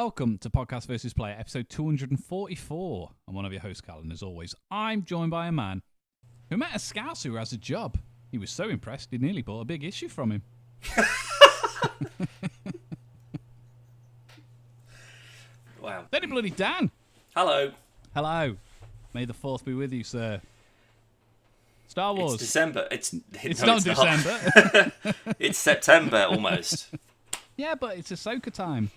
welcome to Podcast vs. Player, episode 244. I'm one of your hosts, Cal, and as always, I'm joined by a man who met a Scouser who has a job. He was so impressed, he nearly bought a big issue from him. Wow. Then it bloody Dan. Hello. Hello. May the 4th be with you, sir. Star Wars. It's December. It's not December. It's September almost. Yeah, but it's Ahsoka time.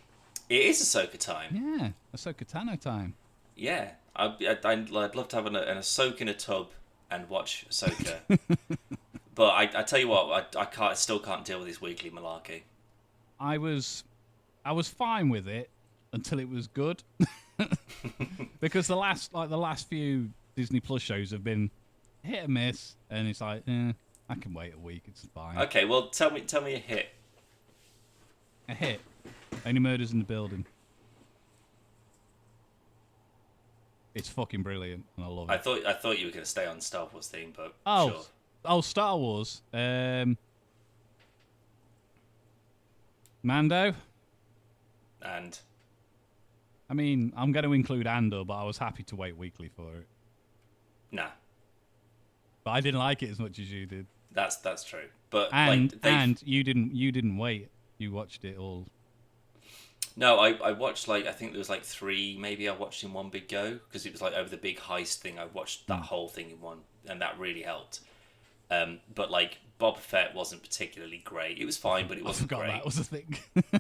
It is Ahsoka time. Yeah, Ahsoka Tano time. Yeah. I'd love to have an Ahsoka in a tub and watch Ahsoka. But I tell you what, I still can't deal with this weekly malarkey. I was fine with it until it was good. Because the last few Disney Plus shows have been hit or miss, and it's like, I can wait a week, it's fine. Okay, well tell me a hit. A hit. Only Murders in the Building. It's fucking brilliant, and I love it. I thought you were going to stay on Star Wars theme, but sure. Oh, Star Wars. Mando. And I mean, I'm going to include Andor, but I was happy to wait weekly for it. nah, But I didn't like it as much as you did. that's true. But and you didn't wait. You watched it all. No, I watched I think there was 3 maybe I watched in one big go because it was over the big heist thing. I watched that whole thing in one, and that really helped. But Boba Fett wasn't particularly great. It was fine, but it wasn't great. I forgot that was a thing.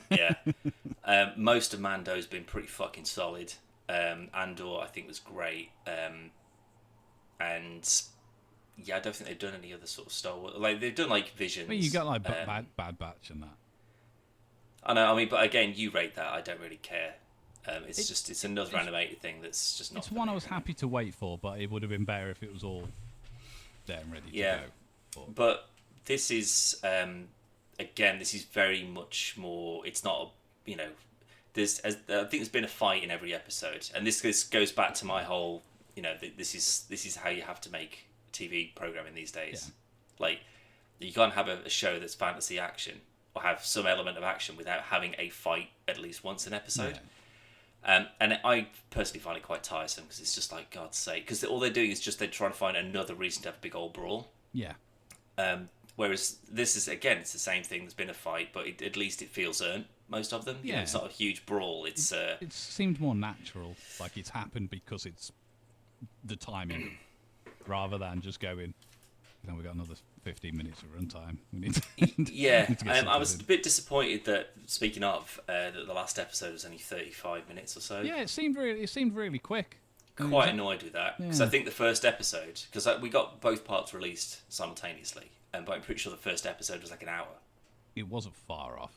Yeah. Most of Mando's been pretty fucking solid. Andor I think was great. And yeah, I don't think they've done any other sort of Star Wars. They've done Visions. Well, you got Bad Batch and that. I know. I mean, but again, you rate that. I don't really care. It's another animated thing that's just not. It's one I was happy to wait for, but it would have been better if it was all there and ready to go. But this is again, this is very much more. It's not I think there's been a fight in every episode, and this goes back to my whole. This is how you have to make TV programming these days. Yeah. You can't have a show that's fantasy action or have some element of action without having a fight at least once an episode. Yeah. And I personally find it quite tiresome because it's just God's sake, because all they're doing is just they're trying to find another reason to have a big old brawl. Yeah. Whereas this is, again, it's the same thing. There's been a fight, but at least it feels earned, most of them. Yeah. It's not a huge brawl. It seemed more natural, like it's happened because it's the timing, rather than just going, we've got another 15 minutes of runtime. We need to, yeah. I was a bit disappointed that, speaking of, that the last episode was only 35 minutes or so. Yeah, it seemed really quick. Quite annoyed with that, because I think the first episode, because we got both parts released simultaneously, but I'm pretty sure the first episode was an hour. It wasn't far off.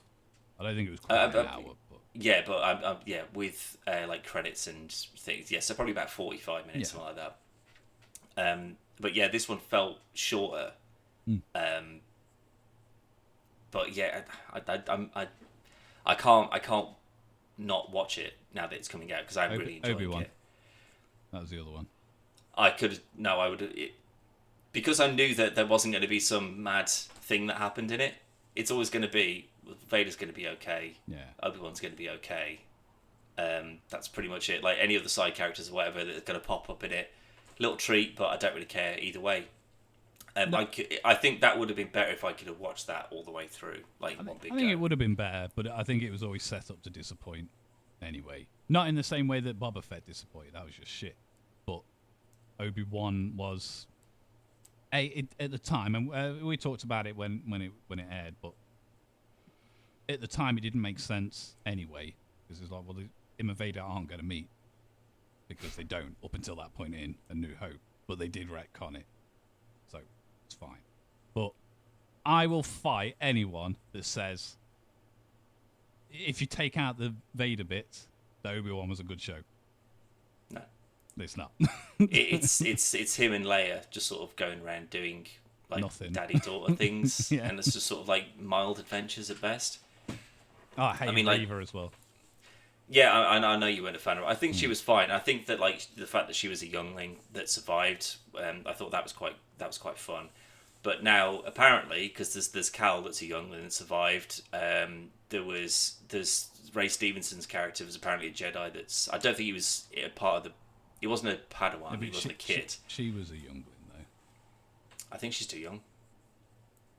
I don't think it was quite an hour. But... Yeah, but with credits and things, so probably about 45 minutes, something like that. But yeah, this one felt shorter. But yeah, I can't not watch it now that it's coming out because I'm really enjoying Obi-Wan. it. That was the other one. I would because I knew that there wasn't going to be some mad thing that happened in it. It's always going to be Vader's going to be okay. Yeah. Obi-Wan's going to be okay. That's pretty much it. Any of the side characters or whatever that's going to pop up in it, little treat, but I don't really care either way. I think that would have been better if I could have watched that all the way through. I think it would have been better, but I think it was always set up to disappoint anyway. Not in the same way that Boba Fett disappointed. That was just shit. But Obi-Wan was at the time, and we talked about it when it aired. But at the time, it didn't make sense anyway, because it's him and Vader aren't going to meet because they don't up until that point in A New Hope. But they did retcon it, so it's fine. But I will fight anyone that says if you take out the Vader bits, that Obi-Wan was a good show. No, it's not. it's him and Leia just sort of going around doing nothing, daddy-daughter things, yeah. And it's just sort of mild adventures at best. Oh, I hate Reva as well. Yeah, I know you weren't a fan of her. I think she was fine. I think that the fact that she was a youngling that survived, I thought that was quite fun. But now, apparently, because there's Cal that's a youngling that survived. There's Ray Stevenson's character was apparently a Jedi. I don't think he was a part of the. He wasn't a Padawan. Yeah, He wasn't a kid. She was a youngling though. I think she's too young.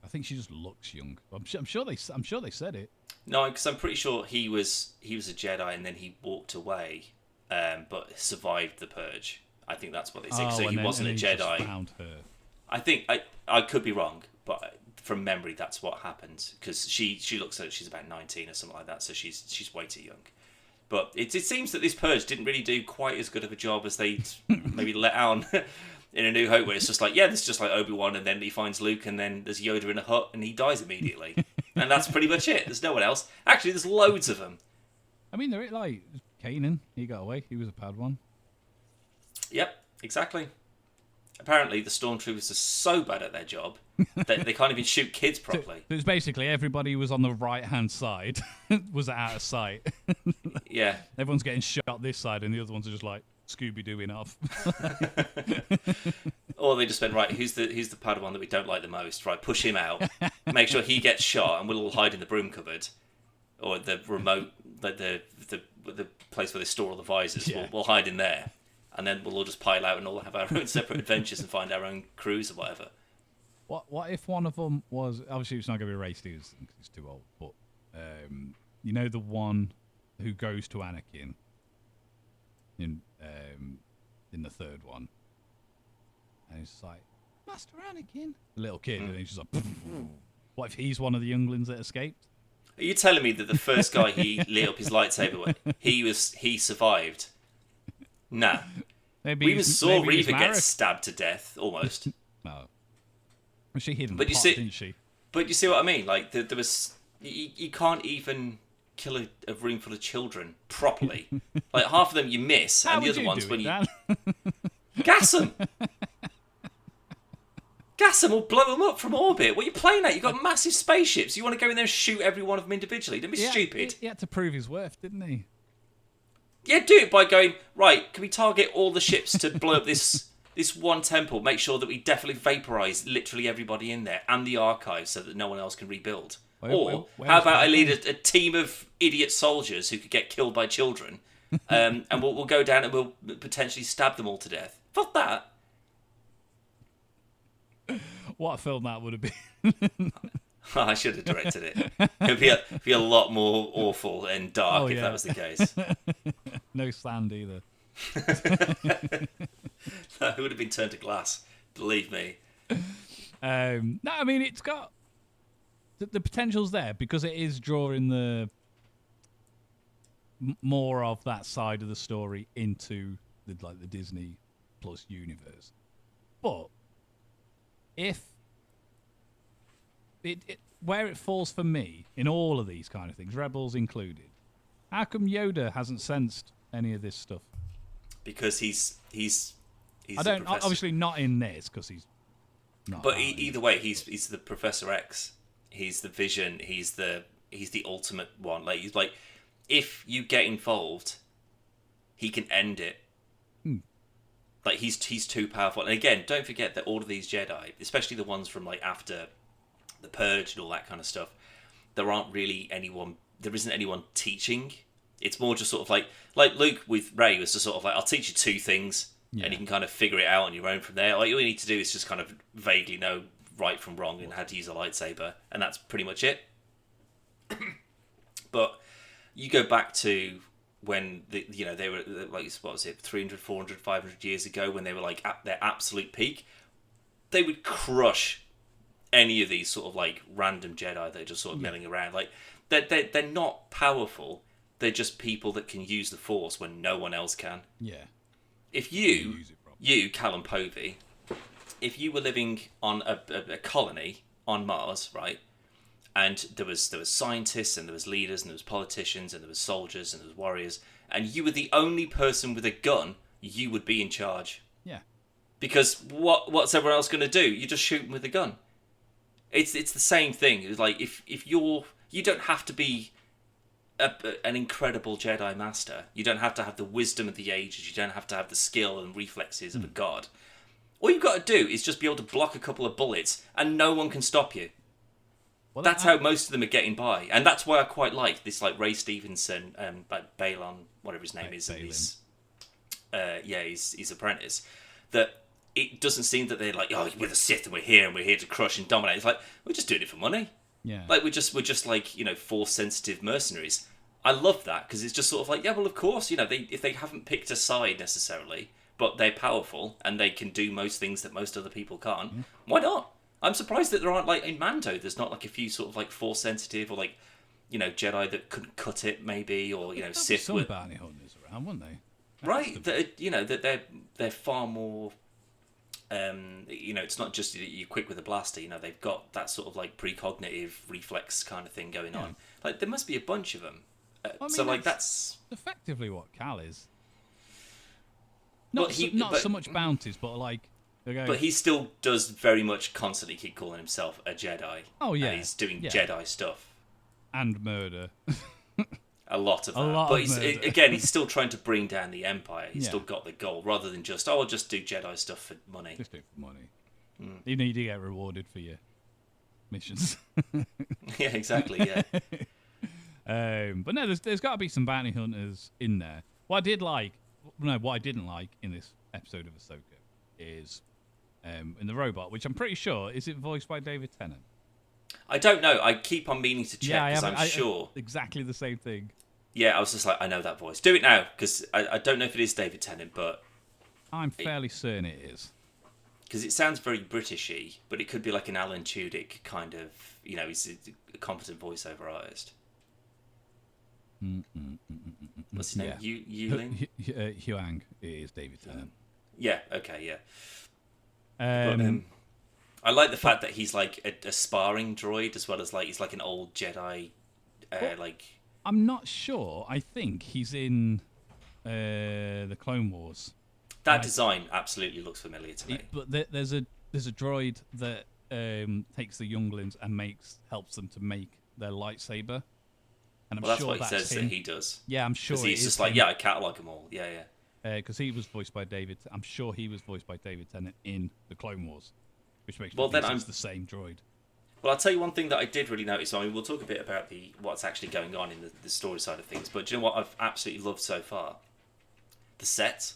I think she just looks young. I'm sure they said it. No, because I'm pretty sure he was a Jedi and then he walked away, but survived the purge. I think that's what they said. So he wasn't a Jedi. Just found her. I think I could be wrong, but from memory, that's what happened. Because she looks like she's about 19 or something like that, so she's way too young. But it seems that this purge didn't really do quite as good of a job as they maybe let on in A New Hope, where it's just like, yeah, this is just like Obi-Wan, and then he finds Luke, and then there's Yoda in a hut, and he dies immediately. And that's pretty much it. There's no one else. Actually, there's loads of them. I mean, they're like Kanan. He got away. He was a Padawan. Yep, exactly. Apparently, the stormtroopers are so bad at their job that they can't even shoot kids properly. So it was basically everybody who was on the right-hand side was out of sight. Yeah. Everyone's getting shot this side, and the other ones are just like Scooby-Dooing off. Or they just went, right, who's the Padawan that we don't like the most? Right, push him out. Make sure he gets shot, and we'll all hide in the broom cupboard. Or the remote, the place where they store all the visors. Yeah. We'll hide in there. And then we'll all just pile out and all have our own separate adventures and find our own crews or whatever. What if one of them was... Obviously, it's not going to be Ray Stevenson because he's too old. But, you know the one who goes to Anakin in the third one? And he's like, Master Anakin. The little kid. And he's just like... What if he's one of the younglings that escaped? Are you telling me that the first guy he lit up his lightsaber with, he survived? Nah. Maybe we even saw Reva Marek. get stabbed to death, almost. No. She hid in But the you pot, see- didn't she? But you see what I mean? Like, there was... You can't even kill a room full of children properly. Like, half of them you miss, How and the would other you ones do when it, you... Dan? Gas them! Gas them or blow them up from orbit. What are you playing at? You've got massive spaceships. You want to go in there and shoot every one of them individually? Don't be stupid. He had to prove his worth, didn't he? Yeah, do it by going, right, can we target all the ships to blow up this one temple, make sure that we definitely vaporise literally everybody in there and the archives so that no one else can rebuild? Or how about I lead a team of idiot soldiers who could get killed by children and we'll go down and we'll potentially stab them all to death? Fuck that. What a film that would have been. I should have directed it. It would be a lot more awful and dark if that was the case. No sand either. It would have been turned to glass. Believe me. No, I mean it's got the potential's there because it is drawing the more of that side of the story into the Disney Plus universe. But if where it falls for me in all of these kind of things, Rebels included, how come Yoda hasn't sensed any of this stuff? Because he's I don't obviously not in this because he's not. But either way, he's the Professor X. He's the Vision. He's the ultimate one. Like he's like, if you get involved, he can end it. Like he's too powerful. And again, don't forget that all of these Jedi, especially the ones from like after the Purge and all that kind of stuff, there isn't anyone teaching. It's more just sort of like Luke with Rey was just sort of like, I'll teach you two things and you can kind of figure it out on your own from there. Like all you need to do is just kind of vaguely know right from wrong and how to use a lightsaber, and that's pretty much it. But you go back to when they were like, what was it, 300, 400, 500 years ago, when they were like at their absolute peak, they would crush any of these sort of like random Jedi that are just sort of milling around. Like they're not powerful. They're just people that can use the Force when no one else can. Yeah. If you Callum Povey, if you were living on a colony on Mars, right, and there was scientists and there was leaders and there was politicians and there was soldiers and there was warriors, and you were the only person with a gun, you would be in charge. Yeah. Because what's everyone else going to do? You just shoot them with a gun. It's the same thing. It's like if you don't have to be an incredible Jedi Master. You don't have to have the wisdom of the ages. You don't have to have the skill and reflexes of a god. All you've got to do is just be able to block a couple of bullets, and no one can stop you. Well, That's how most of them are getting by, and that's why I quite like this, like Ray Stevenson, like Balon, whatever his name is, and his apprentice. That it doesn't seem that they're like, oh, we're the Sith and we're here to crush and dominate. It's like we're just doing it for money. Yeah. Like we're just like force sensitive mercenaries. I love that because it's just sort of like, yeah, well, of course, if they haven't picked a side necessarily, but they're powerful and they can do most things that most other people can't. Yeah. Why not? I'm surprised that there aren't, like, in Mando, there's not, like, a few sort of, like, Force-sensitive or, like, Jedi that couldn't cut it, maybe, or, Sith. Some bounty hunters around, wouldn't they? Right, that they're far more, it's not just that you're quick with a blaster, they've got that sort of, like, precognitive reflex kind of thing going on. Like, there must be a bunch of them. That's effectively what Cal is. Not so much bounties, but, like... But he still does very much constantly keep calling himself a Jedi. Oh, yeah. And he's doing Jedi stuff. And murder. A lot of that. But he's still trying to bring down the Empire. He's still got the goal, rather than just, I'll just do Jedi stuff for money. Just do it for money. You need to get rewarded for your missions. Yeah, exactly, yeah. But no, there's got to be some bounty hunters in there. What I didn't like in this episode of Ahsoka is... in the robot, which I'm pretty sure, is it voiced by David Tennant? I don't know. I keep on meaning to check because I'm sure. Exactly the same thing. Yeah, I was just like, I know that voice. Do it now, because I don't know if it is David Tennant, but... I'm fairly certain it is. Because it sounds very Britishy, but it could be like an Alan Tudyk kind of, he's a competent voiceover artist. What's his name? Yuling? Huang is David Tennant. Yeah, okay, yeah. I like the fact that he's like a sparring droid as well as like he's like an old Jedi. I'm not sure. I think he's in the Clone Wars. That design absolutely looks familiar to me. But there's a droid that takes the younglings and helps them to make their lightsaber. And that's what he says him. That he does. Yeah, I'm sure. Because he's just like, I catalog them all. Yeah, yeah. Because he was voiced by I'm sure he was voiced by David Tennant in the Clone Wars, which makes me think it's the same droid. Well, I'll tell you one thing that I did really notice. I mean, we'll talk a bit about what's actually going on in the story side of things. But do you know what I've absolutely loved so far? The sets.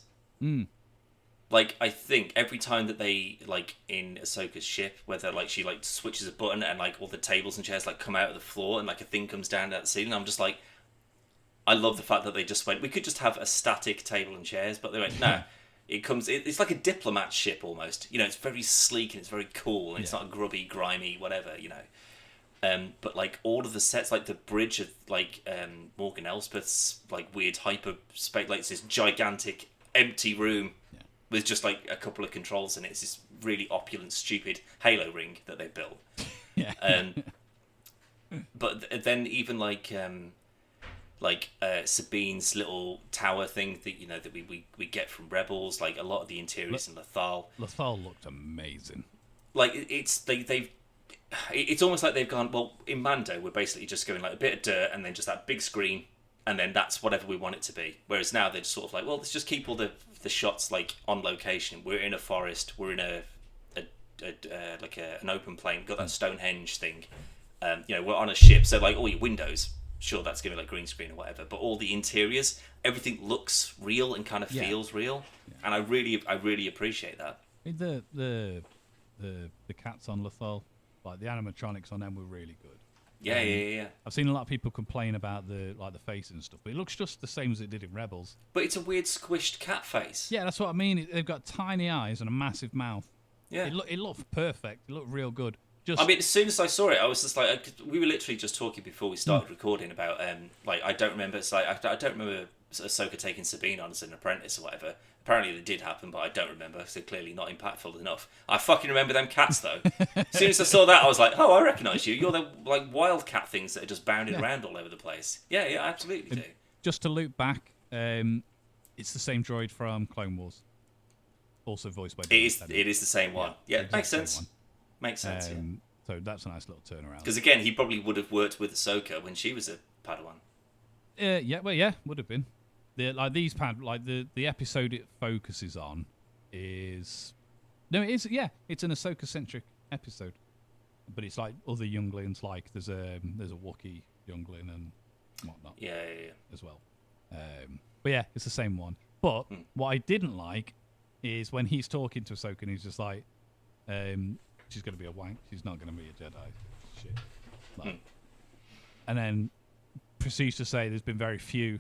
Like, I think every time that they, like, in Ahsoka's ship, whether, like, she, like, switches a button and, like, all the tables and chairs, like, come out of the floor and, like, a thing comes down at the ceiling, I'm just like... I love the fact that they just went, we could just have a static table and chairs, but they went, no. It's like a diplomat ship almost. It's very sleek and it's very cool and it's not grubby, grimy, whatever, But like all of the sets, like the bridge of like Morgan Elspeth's like weird hyper space, like this gigantic empty room with just like a couple of controls in it. It's this really opulent, stupid Halo ring that they built. But then even like Sabine's little tower thing that that we get from Rebels, like a lot of the interiors in Lothal. Lothal looked amazing. Like it's almost like they've gone, well, in Mando we're basically just going like a bit of dirt and then just that big screen and then that's whatever we want it to be. Whereas now they're just sort of like, well, let's just keep all the shots like on location. We're in a forest. We're in an open plain. We've got that Stonehenge thing. We're on a ship, so like all your windows. Sure, that's going to be like green screen or whatever, but all the interiors, everything looks real and kind of feels real, and I really appreciate that. The cats on Lothal, like the animatronics on them were really good. Yeah. I've seen a lot of people complain about the faces and stuff, but it looks just the same as it did in Rebels. But it's a weird squished cat face. Yeah, that's what I mean. They've got tiny eyes and a massive mouth. Yeah, it looked perfect. It looked real good. I mean, as soon as I saw it, I was just like, we were literally just talking before we started recording about, I don't remember, I don't remember Ahsoka taking Sabine on as an apprentice or whatever. Apparently it did happen, but I don't remember, so clearly not impactful enough. I fucking remember them cats, though. As soon as I saw that, I was like, oh, I recognise you. You're the, like, wild cat things that are just bounding around all over the place. Yeah, I absolutely do. Just to loop back, it's the same droid from Clone Wars. Also voiced by David Tennant. It is the same one. Yeah, makes sense. Makes sense, So that's a nice little turnaround. Because again, he probably would have worked with Ahsoka when she was a Padawan. Would have been. The episode it focuses on is No, it is. Yeah, it's an Ahsoka-centric episode, but it's like other younglings. Like there's a Wookiee youngling and whatnot. Yeah. As well. But yeah, it's the same one. But what I didn't like is when he's talking to Ahsoka and he's just like, she's going to be a wank. She's not going to be a Jedi. Shit. Like, and then proceeds to say there's been very few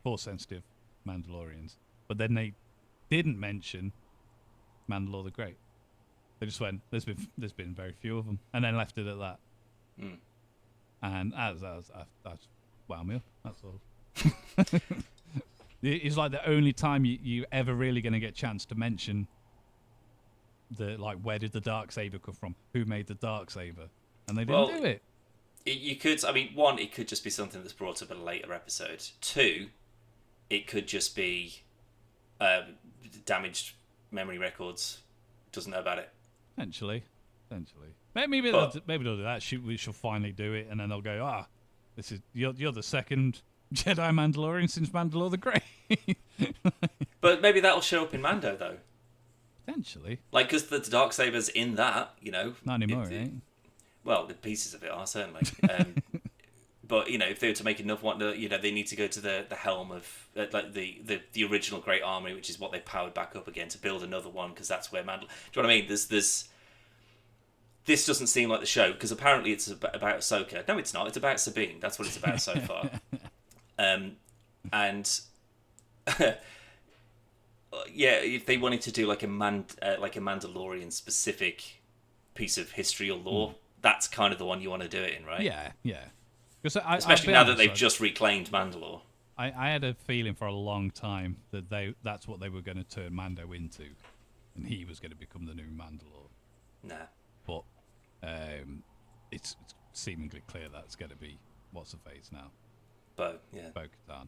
Force-sensitive Mandalorians. But then they didn't mention Mandalore the Great. They just went, there's been very few of them. And then left it at that. And that's wound me up. That's all. It's like the only time you ever really going to get a chance to mention where did the Darksaber come from? Who made the Darksaber? And they didn't do it. You could, I mean, one, it could just be something that's brought up in a later episode. Two, it could just be damaged memory records. Doesn't know about it. Potentially. Maybe they'll do that. We shall finally do it, and then they'll go, this is you're the second Jedi Mandalorian since Mandalore the Great. But maybe that'll show up in Mando, though. Potentially. Like, because the Darksaber's in that, you know. Not anymore, right? Well, the pieces of it are, certainly. But, you know, if they were to make another one, you know, they need to go to the helm of, like, the original Great Armory, which is what they powered back up again, to build another one, because that's where Mandalore... Do you know what I mean? There's this doesn't seem like the show, because apparently it's about Ahsoka. No, it's not. It's about Sabine. That's what it's about so far. And... yeah, if they wanted to do like a Mandalorian specific piece of history or lore, that's kind of the one you want to do it in, right? Yeah. Especially now that they've just reclaimed Mandalore. I had a feeling for a long time that that's what they were going to turn Mando into, and he was going to become the new Mandalore. Nah. But it's seemingly clear that's going to be what's her face now. Bo-Katan.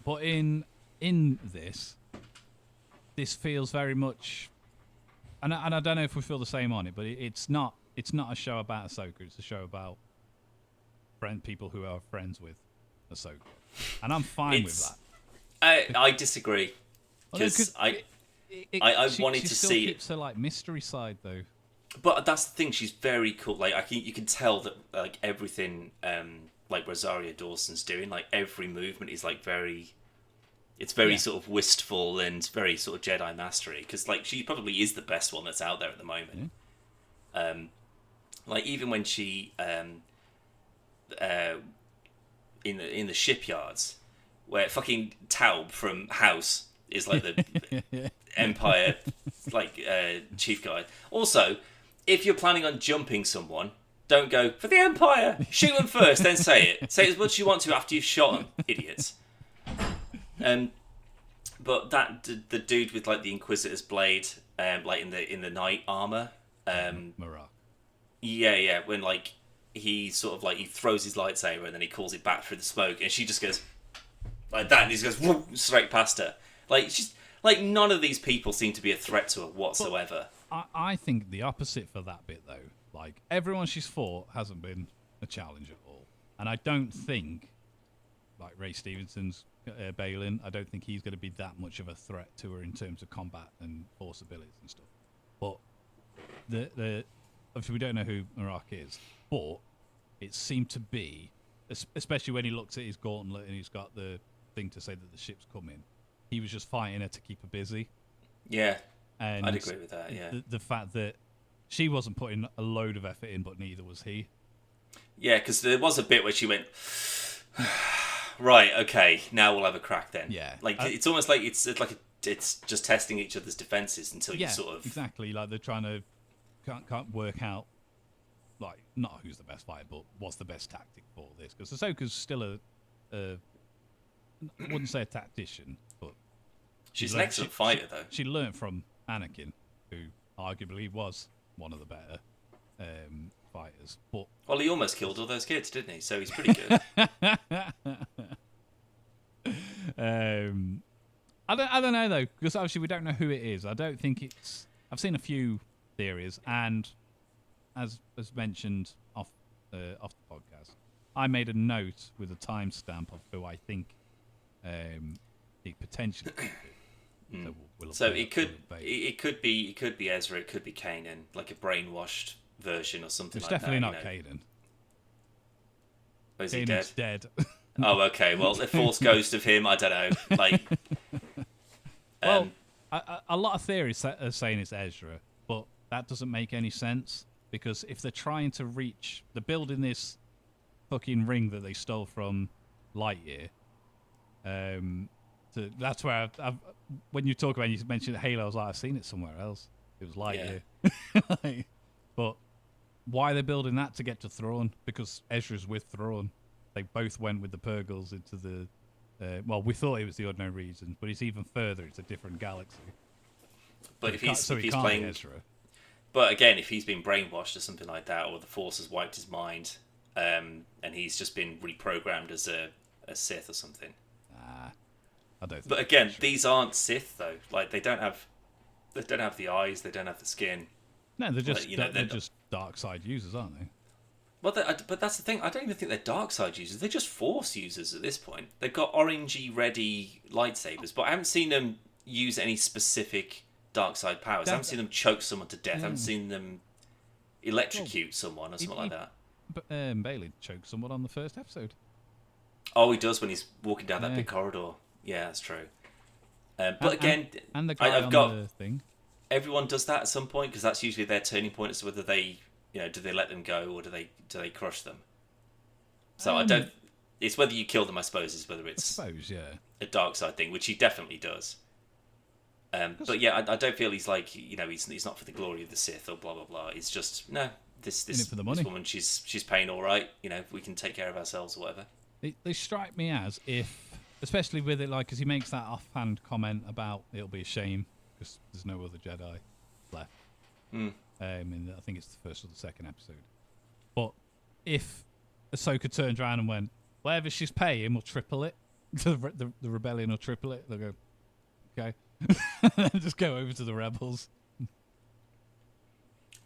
But in this feels very much, and I don't know if we feel the same on it, but it's not a show about Ahsoka. It's a show about people who are friends with Ahsoka, and I'm fine with that. I disagree, because I wanted to see it. Keeps her like mystery side though. But that's the thing. She's very cool. Like you can tell that like everything like Rosario Dawson's doing, like every movement is like very. It's very sort of wistful and very sort of Jedi mastery, because like she probably is the best one that's out there at the moment. Like even when she in the shipyards, where fucking Taub from House is like the Empire like chief guy. Also, if you're planning on jumping someone, don't go for the Empire. Shoot them first, then say it. Say it as much as you want to after you've shot them, idiots. But the dude with like the Inquisitor's blade, like in the knight armor, Marak. Yeah. When like he sort of like he throws his lightsaber and then he calls it back through the smoke, and she just goes like that, and he just goes whoop, straight past her. Like she's like none of these people seem to be a threat to her whatsoever. I think the opposite for that bit though. Like everyone she's fought hasn't been a challenge at all, and I don't think like Ray Stevenson's Balin, I don't think he's going to be that much of a threat to her in terms of combat and force abilities and stuff. But the obviously we don't know who Marak is, but it seemed to be, especially when he looks at his gauntlet and he's got the thing to say that the ship's coming, he was just fighting her to keep her busy. Yeah, and I'd agree with that. Yeah, the fact that she wasn't putting a load of effort in, but neither was he. Yeah, because there was a bit where she went. Right, okay, now we'll have a crack then. Yeah. Like, it's almost like it's just testing each other's defences until you sort of... exactly. Like, they're trying to... Can't work out, like, not who's the best fighter, but what's the best tactic for this. Because Ahsoka's still I wouldn't say a tactician, but... She's an excellent fighter, though. She learnt from Anakin, who arguably was one of the better fighters. But well, he almost killed all those kids, didn't he? So he's pretty good. I don't know though, because obviously we don't know who it is. I don't think it's. I've seen a few theories, and as mentioned off the podcast, I made a note with a timestamp of who I think it potentially could be. So, we'll So update- it could we'll update. it could be Ezra, it could be Kanan, like a brainwashed version or something It's like definitely that. not Caden. Oh, is he dead? Kanan's dead. Oh, okay. Well, the Force ghost of him, I don't know. Like, Well, a lot of theories are saying it's Ezra, but that doesn't make any sense because if they're trying to reach, they're building this fucking ring that they stole from Lightyear. That's where when you talk about it, you mentioned Halo, I was like, I've seen it somewhere else. It was Lightyear. Like, but why are they building that to get to Thrawn? Because Ezra's with Thrawn. They both went with the Purgles into the. Well, we thought it was the Ordinary Regions, but it's even further. It's a different galaxy. but if He he's can't playing, be Ezra. but again, if he's been brainwashed or something like that, or the Force has wiped his mind, and he's just been reprogrammed as a Sith or something. I don't think But again, these aren't Sith though. Like they don't have the eyes, they don't have the skin. No, they're just you know, they're they're- just dark side users, aren't they? Well, but that's the thing. I don't even think they're dark side users. They're just Force users at this point. They've got orangey, reddy lightsabers, but I haven't seen them use any specific dark side powers. I haven't seen them choke someone to death. I haven't seen them electrocute someone or something like that. But Bailey choked someone on the first episode. Oh, he does when he's walking down that Yeah. big corridor. Yeah, that's true. But again, and the guy I've on got the thing. everyone does that at some point because that's usually their turning point as to whether they, do they let them go or do they crush them. So I don't. It's whether you kill them, I suppose, is whether I it's suppose, yeah. a dark side thing, which he definitely does. But yeah, I don't feel he's like he's not for the glory of the Sith or blah blah blah. It's just no. This for the money. this woman, she's paying all right. We can take care of ourselves or whatever. They strike me as if, especially with it, like, because he makes that offhand comment about it'll be a shame because there's no other Jedi left. And I think it's the first or the second episode. But if Ahsoka turns around and went, whatever she's paying, we'll triple it. the rebellion will triple it. They'll go, okay. And just go over to the rebels.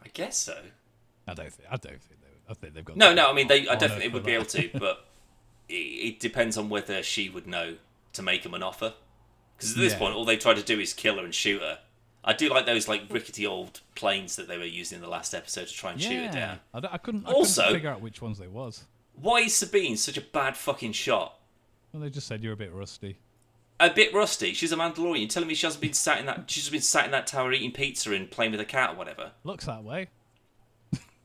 I guess so. I don't think they would. I think they've got No. I mean, I honor definitely for would be that. able to, but it depends on whether she would know to make him an offer. Because at this Yeah. point, all they try to do is kill her and shoot her. I do like those like rickety old planes that they were using in the last episode to try and shoot her down. I couldn't Also- figure out which ones they was. Why is Sabine such a bad fucking shot? Well, they just said you're a bit rusty. A bit rusty. She's a Mandalorian. You're telling me she hasn't been sat in that? She's been sat in that tower eating pizza and playing with a cat or whatever. Looks that way.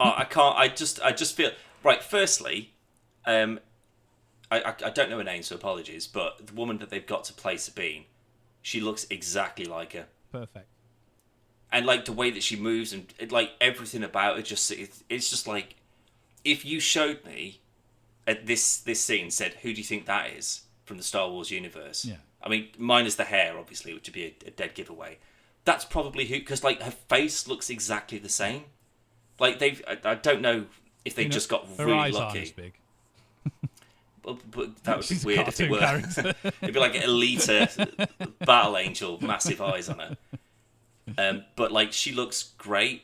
I can't. I just feel right. Firstly, I don't know her name, so apologies. But the woman that they've got to play Sabine, she looks exactly like her, Perfect. and like the way that she moves and like everything about it, it's just like if you showed me at this scene, and said, "Who do you think that is from the Star Wars universe?" Yeah. I mean, minus the hair, obviously, which would be a dead giveaway. That's probably who, because like her face looks exactly the same. Like I don't know if they just got her really eyes aren't as lucky. big. But that would She's be a weird if it cartoon were. character. It'd be like an Alita battle angel, massive eyes on her. But like she looks great.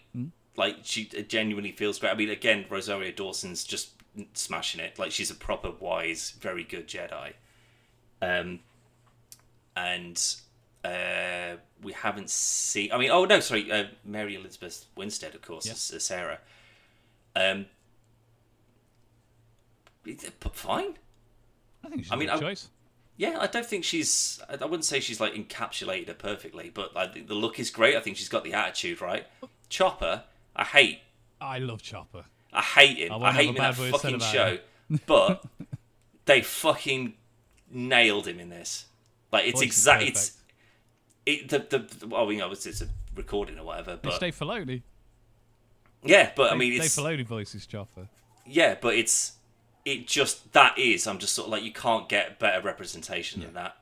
Like she genuinely feels great. I mean, again, Rosario Dawson's just smashing it. Like she's a proper wise, very good Jedi. And we haven't seen. I mean, oh no, sorry, Mary Elizabeth Winstead, of course, as Sarah. Fine. I think she's I mean, a good choice. Yeah, I don't think she's. I wouldn't say she's like encapsulated her perfectly, but I think the look is great. I think she's got the attitude right. Chopper, I hate. I love Chopper. I hate him. won't I hate have him a in bad that word fucking said show. about But they fucking nailed him in this. Like it's Voice is exactly perfect. it's well, it's a recording or whatever. It's But Dave Filoni. yeah, but I mean, Dave it's Filoni voices Chopper. yeah, but it just that is. I'm just sort of like you can't get better representation than that.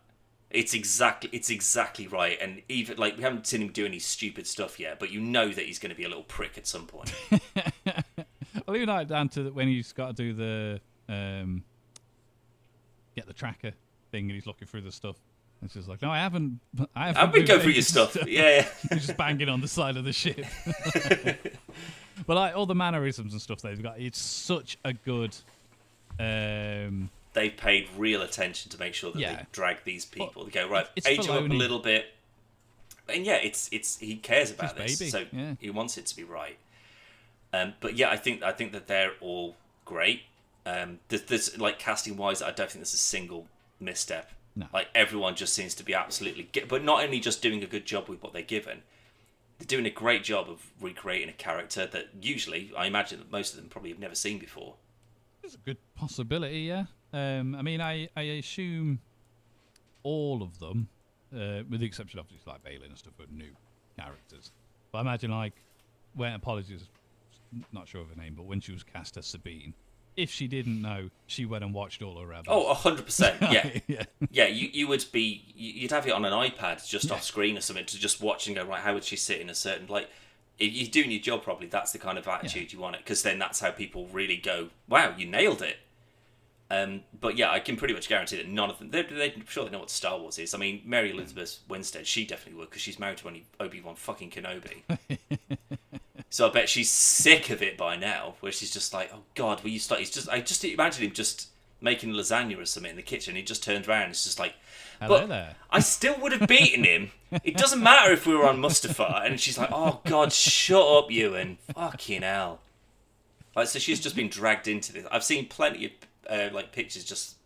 It's exactly right, and even like we haven't seen him do any stupid stuff yet, but you know that he's going to be a little prick at some point. Well, even like down to when he's got to do the get the tracker thing, and he's looking through the stuff. It's just like, no, I haven't. I've been going through your any stuff. Yeah. He's just banging on the side of the ship. But like all the mannerisms and stuff they've got, it's such a good. They've paid real attention to make sure that Yeah. they drag these people. They go, right, It's age them up a Filoni. little bit, and yeah, it's he cares about His this, baby, so yeah. he wants it to be right. But yeah, I think that they're all great. There's like casting wise, I don't think there's a single misstep. No. Like everyone just seems to be absolutely, but not only just doing a good job with what they're given, they're doing a great job of recreating a character that usually I imagine that most of them probably have never seen before. It's a good possibility, yeah. I mean, I assume all of them, with the exception of obviously like Balin and stuff, are new characters. But I imagine like when Apologies, not sure of her name, but when she was cast as Sabine, if she didn't know, she went and watched all her Rebels. Oh, 100%. Yeah, yeah. Yeah. You would be, you'd have it on an iPad just off screen or something to just watch and go, right, how would she sit in a certain, like, if you're doing your job properly, that's the kind of attitude you want it, because then that's how people really go, wow, you nailed it. But yeah, I can pretty much guarantee that none of them, I'm sure they know what Star Wars is. I mean, Mary Elizabeth Winstead, she definitely would, because she's married to Obi-Wan fucking Kenobi. So I bet she's sick of it by now, where she's just like, oh God, will you start? I just imagine him just making lasagna or something in the kitchen. He just turns around and it's just like, Hello there. I still would have beaten him. It doesn't matter if we were on Mustafar. And she's like, oh God, shut up, Ewan. Fucking hell. Like, so she's just been dragged into this. I've seen plenty of like pictures just...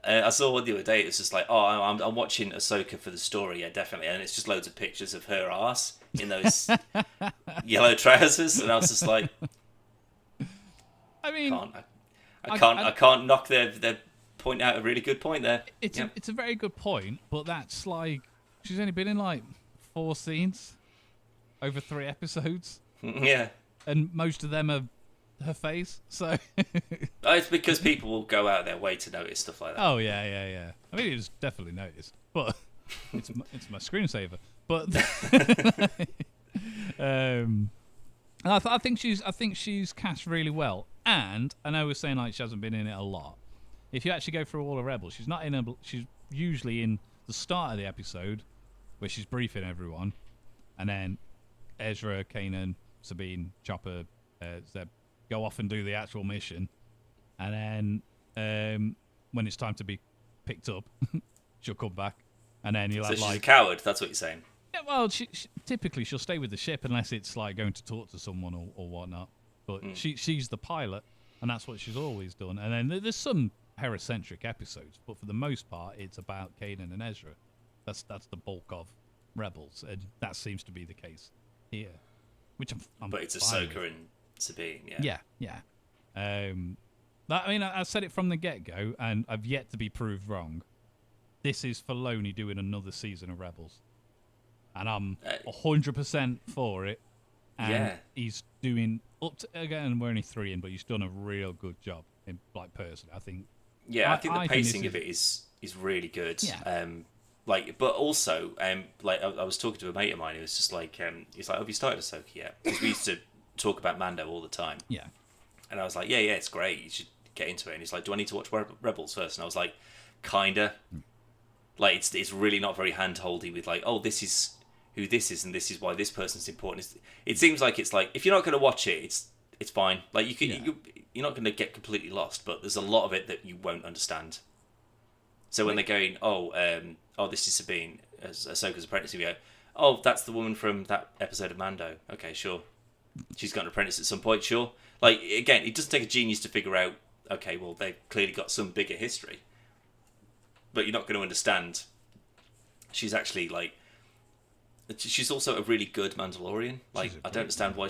I saw one the other day, it was just like, oh, I'm watching Ahsoka for the story, yeah, definitely. And it's just loads of pictures of her arse in those yellow trousers. And I was just like... I mean... I can't knock their point out a really good point there. It's a very good point, but that's like... She's only been in like 4 scenes over 3 episodes. Yeah. And most of them are her face, so... It's because people will go out their way to notice stuff like that. Oh, yeah. I mean, it was definitely noticed, but it's my screensaver. But and I think she's cast really well. And I know we're saying like she hasn't been in it a lot. If you actually go through all the Rebels, she's not in she's usually in the start of the episode where she's briefing everyone, and then Ezra, Kanan, Sabine, Chopper, Zeb go off and do the actual mission, and then when it's time to be picked up, she'll come back, and then you'll have she's like a coward. That's what you're saying. Yeah, well, she typically she'll stay with the ship unless it's like going to talk to someone or whatnot. But she's the pilot, and that's what she's always done. And then there's some Hera-centric episodes, but for the most part, it's about Kanan and Ezra. That's the bulk of Rebels, and that seems to be the case here. Which I'm but it's fine Ahsoka with. and Sabine, yeah. Yeah. I mean, I said it from the get-go, and I've yet to be proved wrong. This is Filoni doing another season of Rebels. And I'm 100% for it. And he's doing, again, we're only 3 in, but he's done a real good job, like, personally. I think... Yeah, I think the pacing of it is really good. Yeah. But also, like, I was talking to a mate of mine who was just like, he's like, have you started Ahsoka yet? Because we used to talk about Mando all the time. Yeah. And I was like, yeah, it's great. You should get into it. And he's like, do I need to watch Rebels first? And I was like, kinda. Like, it's really not very hand-holdy with like, oh, this is who this is and this is why this person's important. It seems like it's like, if you're not going to watch it, it's fine. Like, you're not going to get completely lost, but there's a lot of it that you won't understand. So when they're going, this is Sabine, Ahsoka's apprentice, you go, oh, that's the woman from that episode of Mando. Okay, sure. She's got an apprentice at some point, sure. Like, again, it doesn't take a genius to figure out, okay, well, they've clearly got some bigger history. But you're not going to understand. She's actually, like... She's also a really good Mandalorian. Like, I don't understand why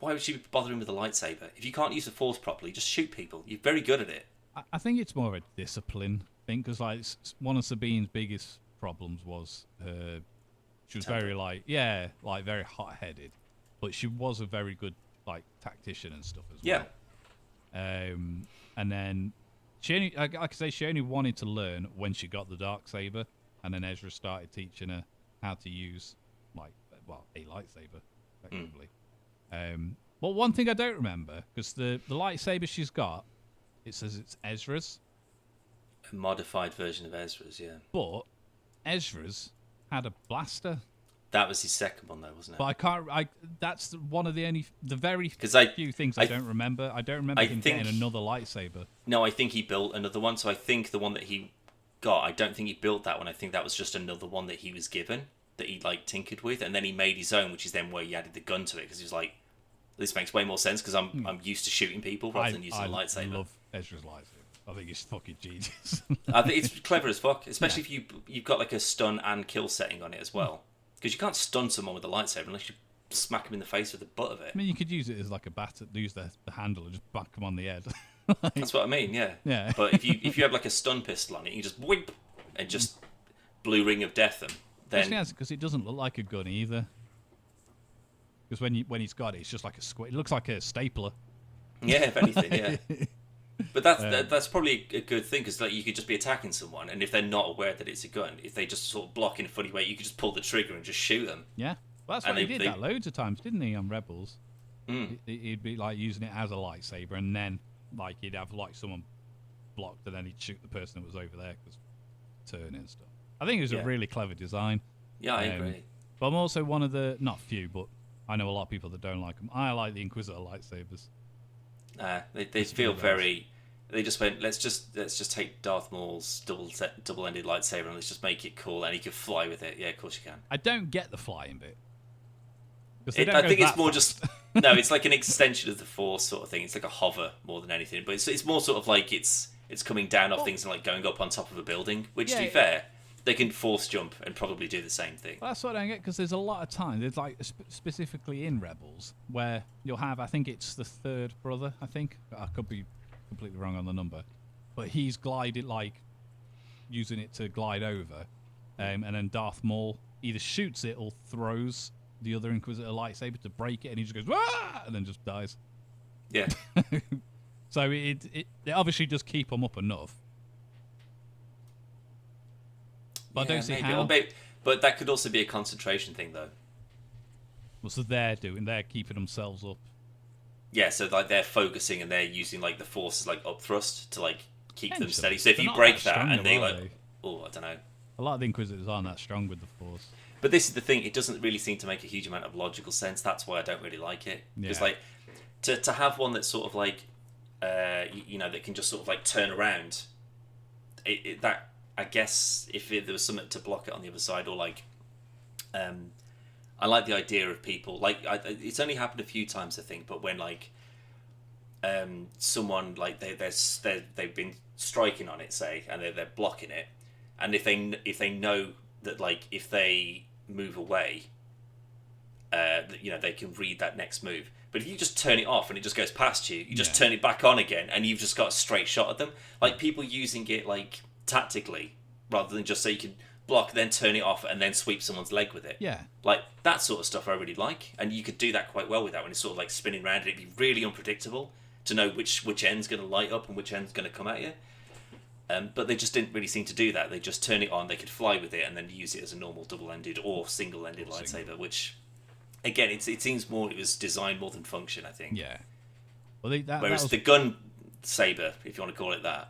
would she be bothering with a lightsaber? If you can't use the Force properly, just shoot people. You're very good at it. I think it's more of a discipline thing, because like one of Sabine's biggest problems was she was very very hot-headed, but she was a very good like tactician and stuff as well. Yeah. And then she only, like I say, she only wanted to learn when she got the Darksaber, and then Ezra started teaching her how to use a lightsaber, effectively. But one thing I don't remember, because the lightsaber she's got, it says it's Ezra's. A modified version of Ezra's, yeah. But Ezra's had a blaster. That was his second one, though, wasn't it? But I can't. That's one of the very few things I don't remember. I don't remember him getting another lightsaber. No, I think he built another one. So I think the one that he got, I don't think he built that one. I think that was just another one that he was given. that he like tinkered with, and then he made his own, which is then where he added the gun to it because he was like, this makes way more sense because I'm used to shooting people rather than using a lightsaber. I love Ezra's lightsaber. I think it's fucking genius. I think it's clever as fuck, especially if you've got like a stun and kill setting on it as well, because you can't stun someone with a lightsaber unless you smack him in the face with the butt of it. I mean, you could use it as like a bat, use the handle and just back him on the head. That's what I mean, yeah. Yeah. But if you have like a stun pistol on it, you just whip and just blue ring of death them. Then because it doesn't look like a gun either. Because when he's got it, it's just like a square. It looks like a stapler. Yeah, if anything, yeah. But that's probably a good thing because like you could just be attacking someone, and if they're not aware that it's a gun, if they just sort of block in a funny way, you could just pull the trigger and just shoot them. Yeah, well, that's what he did that loads of times, didn't he? On Rebels, he'd be like using it as a lightsaber, and then like he'd have like someone blocked, and then he'd shoot the person that was over there because turn and stuff. I think it was a really clever design. Yeah, I agree. But I'm also one of the not few, but I know a lot of people that don't like them. I like the Inquisitor lightsabers. They feel very. They just went. Let's just take Darth Maul's double-ended lightsaber and let's just make it cool, and he can fly with it. Yeah, of course you can. I don't get the flying bit. I think it's more just no. It's like an extension of the Force sort of thing. It's like a hover more than anything, but it's more sort of like it's coming down off things and like going up on top of a building. Which, to be fair, they can force jump and probably do the same thing. Well, that's what I don't get because there's a lot of time. There's like specifically in Rebels where you'll have. I think it's the third brother. I think I could be completely wrong on the number, but he's glided like using it to glide over, and then Darth Maul either shoots it or throws the other Inquisitor lightsaber to break it, and he just goes "Wah!" and then just dies. Yeah. So it obviously does keep them up enough, but I don't see how. But that could also be a concentration thing, though. Well, so they're keeping themselves up. Yeah, so like they're focusing and they're using like the Force as like up thrust to like keep them steady. So if you break that and they like, oh, I don't know. A lot of the Inquisitors aren't that strong with the Force. But this is the thing; it doesn't really seem to make a huge amount of logical sense. That's why I don't really like it. Because like to have one that's sort of like, that can just sort of like turn around. That I guess if there was something to block it on the other side, or like, I like the idea of people like it's only happened a few times I think, but when like someone like they've been striking on it, say, and they're blocking it, and if they know that like if they move away, they can read that next move. But if you just turn it off and it just goes past you, you just turn it back on again, and you've just got a straight shot at them. Like people using it like tactically rather than just so you can block, then turn it off, and then sweep someone's leg with it. Yeah. Like, that sort of stuff I really like. And you could do that quite well with that when it's sort of like spinning around. It'd be really unpredictable to know which end's going to light up and which end's going to come at you. But they just didn't really seem to do that. They just turn it on, they could fly with it, and then use it as a normal double-ended or single-ended lightsaber, which, again, it seems more it was designed more than function, I think. Yeah. Well, whereas the gun saber, if you want to call it that,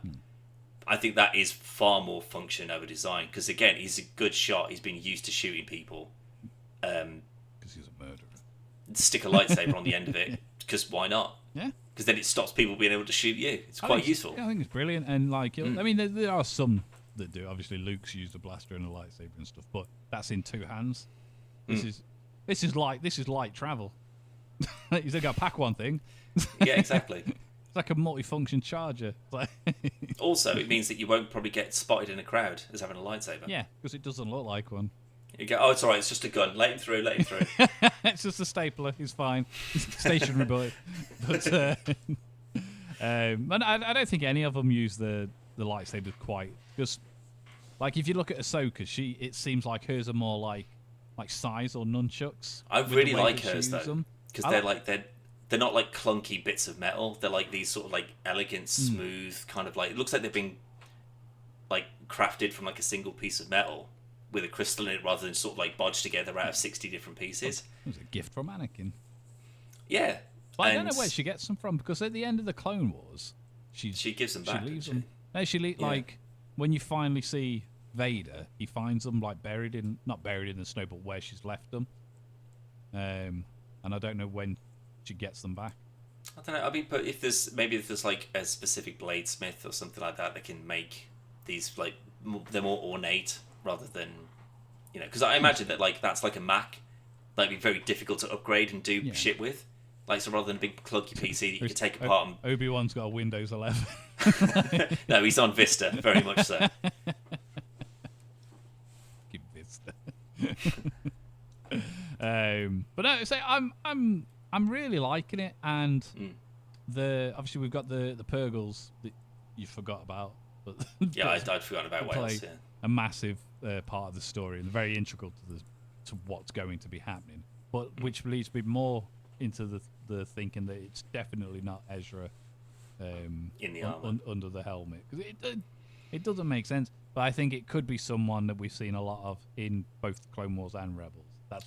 I think that is far more function over design. Because, again, he's a good shot. He's been used to shooting people. Because he's a murderer. Stick a lightsaber on the end of it, because why not? Yeah. Because then it stops people being able to shoot you. It's quite useful. Yeah, I think it's brilliant. And, like, I mean, there are some that do. Obviously, Luke's used a blaster and a lightsaber and stuff, but that's in two hands. This is light travel. He's got to pack one thing. Yeah, exactly. It's like a multi-function charger. Also, it means that you won't probably get spotted in a crowd as having a lightsaber. Yeah, because it doesn't look like one. You go, oh, it's all right. It's just a gun. Let him through. It's just a stapler. He's fine. Stationary bullet. But I don't think any of them use the lightsabers quite. Because, like, if you look at Ahsoka, it seems like hers are more like sais or nunchucks. I really like hers though, because they're not like clunky bits of metal. They're like these sort of like elegant, smooth kind of like. It looks like they've been like crafted from like a single piece of metal with a crystal in it, rather than sort of like bodged together out of 60 different pieces. It was a gift from Anakin. Yeah, but I don't know where she gets them from, because at the end of the Clone Wars, she gives them back. She leaves them. No, like when you finally see Vader, he finds them like not buried in the snow, but where she's left them. And I don't know when she gets them back. I don't know. I mean, but if there's like a specific bladesmith or something like that can make these like they're more ornate rather than You know, because I imagine that like that's like a Mac, like be very difficult to upgrade and do shit with. Like, so rather than a big clunky PC that you could take apart and... Obi-Wan's got a Windows 11. No, he's on Vista, very much so. Keep Vista. But no, so I'm really liking it, and obviously we've got the Purgles that you forgot about. But yeah, I'd forgotten about Wales. Yeah. A massive part of the story and very integral to what's going to be happening. But which leads me more into the thinking that it's definitely not Ezra in the armor under the helmet, because it doesn't make sense. But I think it could be someone that we've seen a lot of in both Clone Wars and Rebels.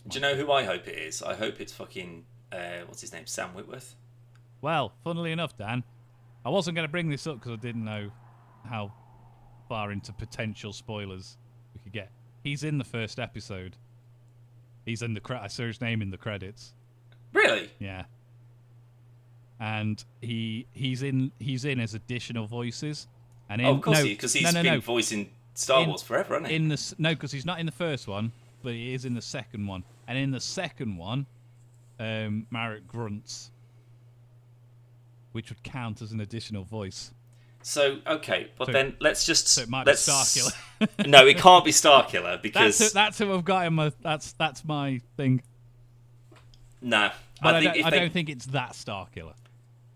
Do you know who I hope it is? I hope it's fucking what's his name, Sam Witwer. Well, funnily enough, Dan, I wasn't going to bring this up because I didn't know how far into potential spoilers we could get. He's in the first episode. He's in I saw his name in the credits. Really? Yeah. And he's in as additional voices. And of course, because he's been voicing Star Wars forever, hasn't he? No, because he's not in the first one, but he is in the second one. And in the second one, Marek grunts, which would count as an additional voice. So okay, but then let's just. So it might be Starkiller. No, it can't be Starkiller because that's who I've got in my. That's my thing. No, but I don't think it's that Starkiller.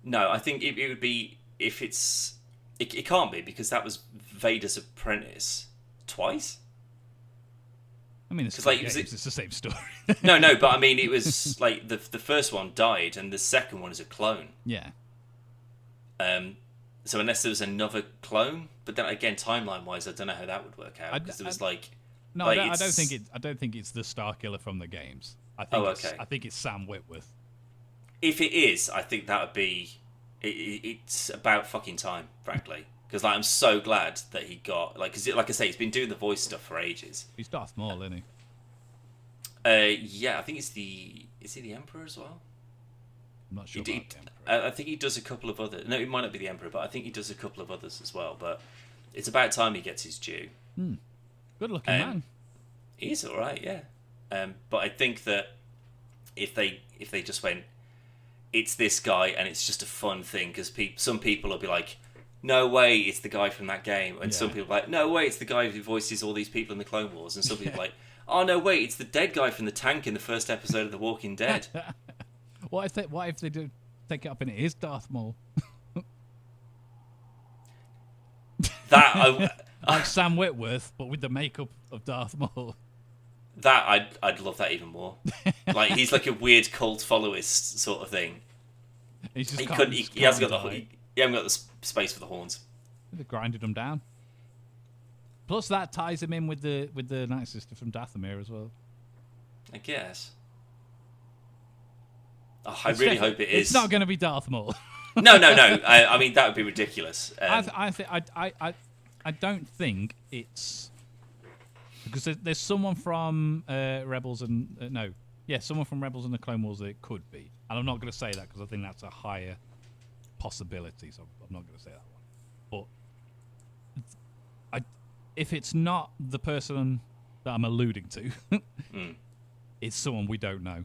No, I think it would be if it's. It can't be because that was Vader's apprentice twice. I mean, it's the same story. No, but I mean, it was like the first one died and the second one is a clone. Yeah. So unless there was another clone, but then again, timeline-wise, I don't know how that would work out because it was like. No, like I don't think it's the Starkiller from the games. I think it's Sam Witwer. If it is, I think that would be. It's about fucking time, frankly, because like I'm so glad that he got because like I say, he's been doing the voice stuff for ages. He's Darth Maul, isn't he? Yeah, I think is he the Emperor as well? I'm not sure. About the Emperor. I think he does a couple of others. No, it might not be the Emperor, but I think he does a couple of others as well. But it's about time he gets his due. Good looking man. He's all right, yeah. But I think that if they just went, it's this guy and it's just a fun thing because some people will be like, no way, it's the guy from that game, and some people are like, no way, it's the guy who voices all these people in the Clone Wars, and some people are like, oh no wait, it's the dead guy from the tank in the first episode of The Walking Dead. What if they do take it up and it is Darth Maul? Like Sam Witwer, but with the makeup of Darth Maul. That I'd love that even more. Like he's like a weird cult followerist sort of thing. He hasn't got the space for the horns. They grinded him down. Plus that ties him in with the Night Sister from Dathomir as well. I guess. Oh, I really hope it is. It's not going to be Darth Maul. No. I mean that would be ridiculous. I don't think it's because there's someone from Rebels and someone from Rebels and the Clone Wars that it could be, and I'm not going to say that because I think that's a higher possibility, so I'm not going to say that one. But if it's not the person that I'm alluding to, it's someone we don't know.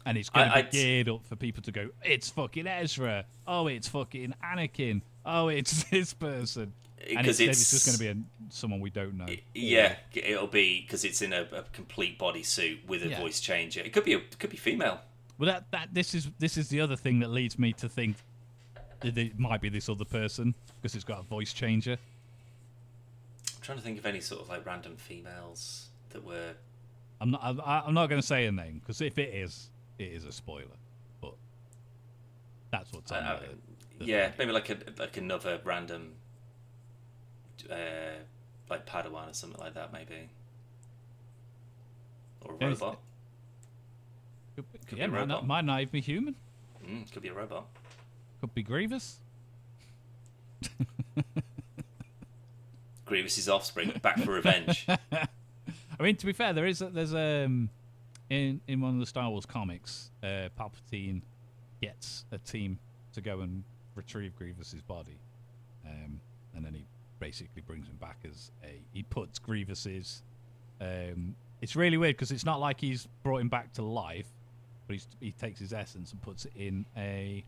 And it's going to be geared up for people to go, it's fucking Ezra. Oh, it's fucking Anakin. Oh, it's this person. And it's just going to be someone we don't know. Yeah, it'll be because it's in a complete bodysuit with a voice changer. It could be female. Well, this is the other thing that leads me to think that it might be this other person because it's got a voice changer. I'm trying to think of any sort of like random females that were. I'm not going to say a name because if it is a spoiler. But that's what's on yeah, maybe like another random. Like Padawan or something like that, maybe, or a robot. Could be a robot. Might not even be human. Could be a robot. Could be Grievous. Grievous's offspring, back for revenge. I mean, to be fair, there's in one of the Star Wars comics, Palpatine gets a team to go and retrieve Grievous's body, and then he basically brings him back as he puts Grievous's It's really weird because it's not like he's brought him back to life, but he takes his essence and puts it in a...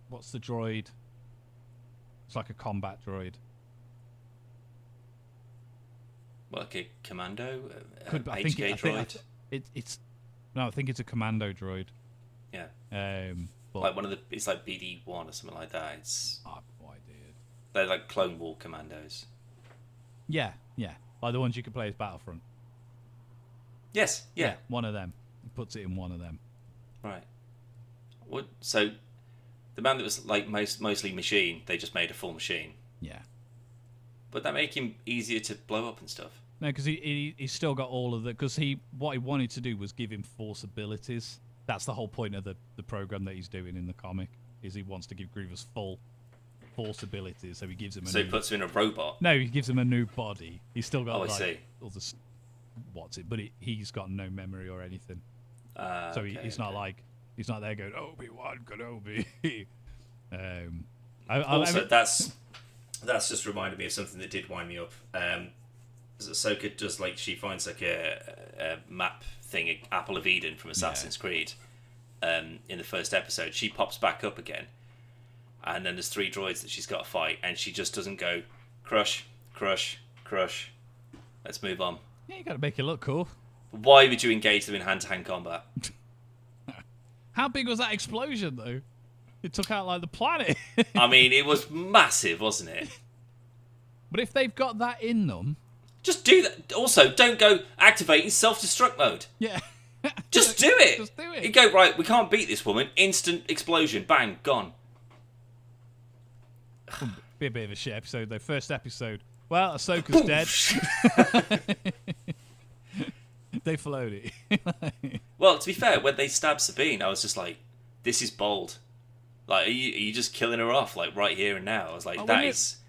What's the droid? It's like a combat droid. Like a commando? I think it's a commando droid. Yeah. But Like one of the... It's like BD-1 or something like that. It's... I have no idea. They're like Clone War commandos. Yeah. Like the ones you could play as Battlefront. Yes, yeah. One of them. He puts it in one of them. Right. What? So, the man that was like mostly machine, they just made a full machine. Yeah. Would that make him easier to blow up and stuff? No, because he's still got all of the... Because what he wanted to do was give him force abilities. That's the whole point of the program that he's doing in the comic, is he wants to give Grievous full force abilities, so he gives him he puts him in a robot? No, he gives him a new body. He's still got I see. all the... But he's got no memory or anything. So he's not like... He's not there going, Obi-Wan Kenobi. Also, that's just reminded me of something that did wind me up. Ahsoka does, like, she finds like a map thing, Apple of Eden from Assassin's Creed. In the first episode, she pops back up again, and then there's 3 droids that she's got to fight, and she just doesn't go crush, crush, crush. Let's move on. Yeah, you got to make it look cool. Why would you engage them in hand-to-hand combat? How big was that explosion, though? It took out, like, the planet. I mean, it was massive, wasn't it? But if they've got that in them... Just do that. Also, don't go activating self-destruct mode. Yeah. Just do it. Just do it. You go, right, we can't beat this woman. Instant explosion. Bang, gone. Be a bit of a shit episode, though. First episode. Well, Ahsoka's dead. They float it. Well, to be fair, when they stabbed Sabine, I was just like, this is bold. Like, are you just killing her off, like, right here and now? I was like,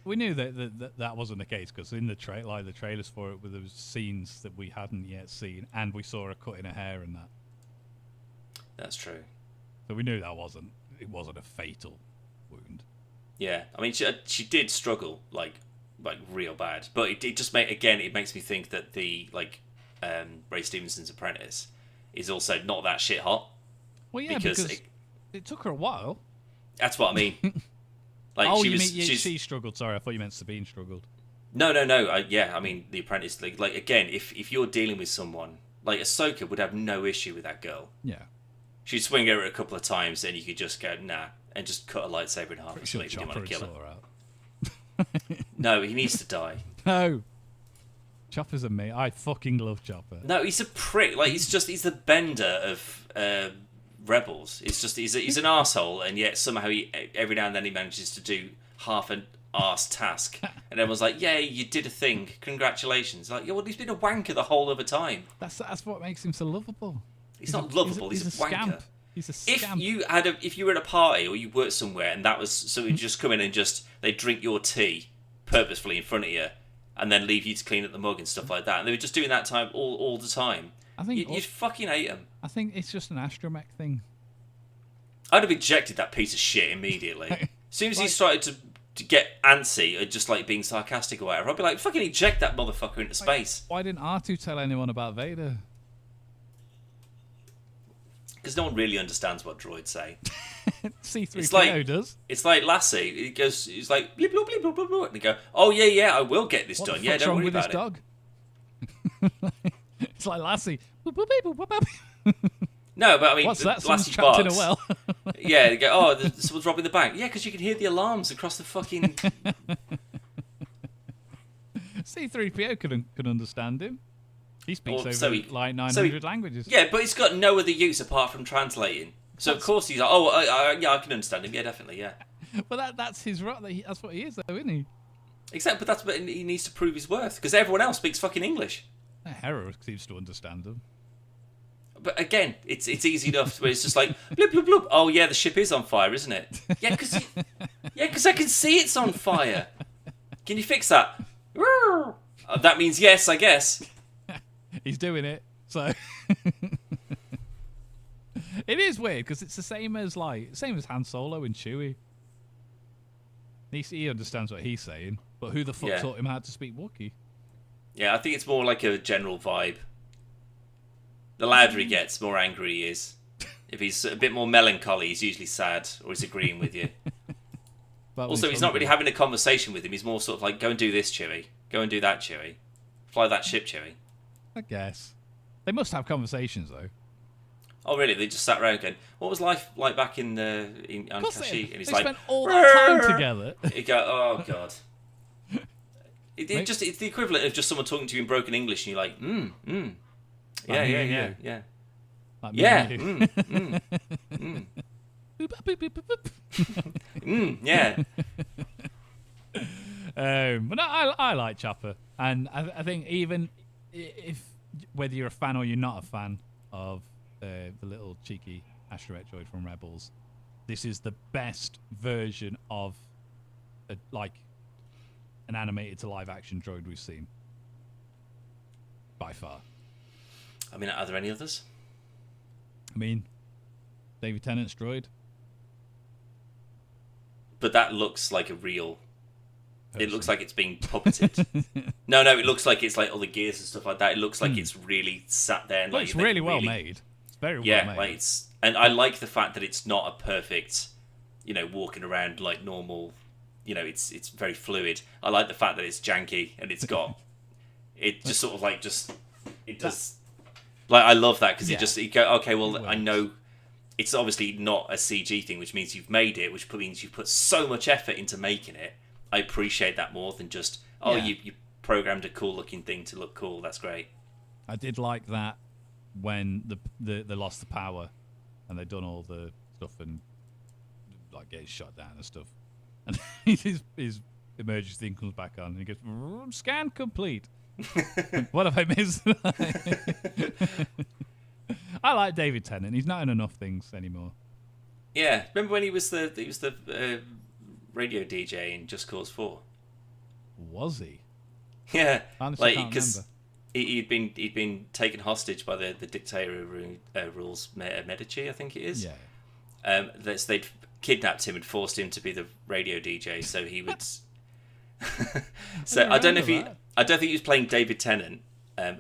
We knew that wasn't the case, because in the trailers for it, there was scenes that we hadn't yet seen, and we saw her cutting her hair and that. That's true. So we knew it wasn't a fatal wound. Yeah, I mean, she did struggle, like real bad. But it just it makes me think that the, like, Ray Stevenson's apprentice is also not that shit hot. Well, yeah, because it took her a while. That's what I mean. Like, she struggled. Sorry, I thought you meant Sabine struggled. No. I mean, the apprentice. Like again, if you're dealing with someone like Ahsoka, would have no issue with that girl. Yeah. She'd swing over it a couple of times, and you could just go nah, and just cut a lightsaber in half. Pretty sure Chopper would kill sort her. her out. No, he needs to die. No. Chopper's a mate. I fucking love Chopper. No, he's a prick. Like, he's the Bender of Rebels. It's just he's an arsehole, and yet somehow every now and then he manages to do half an arse task, and everyone's like, "Yay, you did a thing! Congratulations!" Like, yeah, well, he's been a wanker the whole other time. That's what makes him so lovable. He's not lovable. He's a wanker. Scamp. He's a scamp. If you were at a party or you worked somewhere and that was somebody just come in and they drink your tea purposefully in front of you, and then leave you to clean up the mug and stuff like that, and they were just doing that time all the time. I think you'd fucking hate them. I think it's just an astromech thing. I'd have ejected that piece of shit immediately. As soon as he started to get antsy or just like being sarcastic or whatever, I'd be like, fucking eject that motherfucker into space. Why didn't R2 tell anyone about Vader? Because no one really understands what droids say. C-3PO does. It's like Lassie. He's like, bleep, bloop, bleep, bloop, bloop, bloop. And they go, oh, yeah, I will get this done. Yeah, don't worry about it. Dog? It's like Lassie. No, but I mean, what's that? Lassie Someone's trapped barks. in a well. Yeah, they go, oh, someone's robbing the bank. Yeah, because you can hear the alarms across the fucking... C-3PO could understand him. He speaks like 900 languages. Yeah, but he's got no other use apart from translating. So, of course, he's like, oh, yeah, I can understand him. Yeah, definitely, yeah. Well, that's his right. That's what he is, though, isn't he? Exactly, but he needs to prove his worth, because everyone else speaks fucking English. Hera seems to understand them. But again, it's easy enough where it's just like, bloop, bloop, bloop. Oh, yeah, the ship is on fire, isn't it? Yeah, because I can see it's on fire. Can you fix that? That means yes, I guess. He's doing it, so... It is weird, because it's the same as Han Solo and Chewie. He understands what he's saying, but who the fuck taught him how to speak Wookiee? Yeah, I think it's more like a general vibe. The louder he gets, the more angry he is. If he's a bit more melancholy, he's usually sad or he's agreeing with you. But when Also, he's not really having a conversation with him. He's more sort of like, go and do this, Chewie. Go and do that, Chewie. Fly that ship, Chewie. I guess. They must have conversations, though. Oh, really? They just sat around going, what was life like back on Kashyyyk? And he's they like, spent all that time together. You go, oh, God. It's the equivalent of just someone talking to you in broken English and you're like, Like yeah. Like Yeah. me and you. Yeah. But I like Chopper, and I think even if whether you're a fan or you're not a fan of the little cheeky astromech droid from Rebels, this is the best version of an animated to live action droid we've seen by far. I mean, are there any others? I mean, David Tennant's droid. But that looks like a real... Person. It looks like it's being puppeted. No, it looks like it's like all the gears and stuff like that. It looks like it's really sat there. And Well, it's really well made. It's very well made. Like and I like the fact that it's not a perfect, walking around like normal. It's very fluid. I like the fact that it's janky and it's got... It just sort of like it does... Like, I love that because you go, okay, well, I know it's obviously not a CG thing, which means you've made it, which means you've put so much effort into making it. I appreciate that more than just, you programmed a cool looking thing to look cool. That's great. I did like that when they lost the power and they'd done all the stuff and like getting shot down and stuff. And his emergency thing comes back on and he goes, scan complete. What have I missed? I like David Tennant. He's not in enough things anymore. Yeah, remember when he was the radio DJ in Just Cause 4? Was he? Yeah, honestly, like because he'd been taken hostage by the dictator who rules Medici, I think it is. Yeah. They'd kidnapped him and forced him to be the radio DJ, so he would. So I don't think he was playing David Tennant.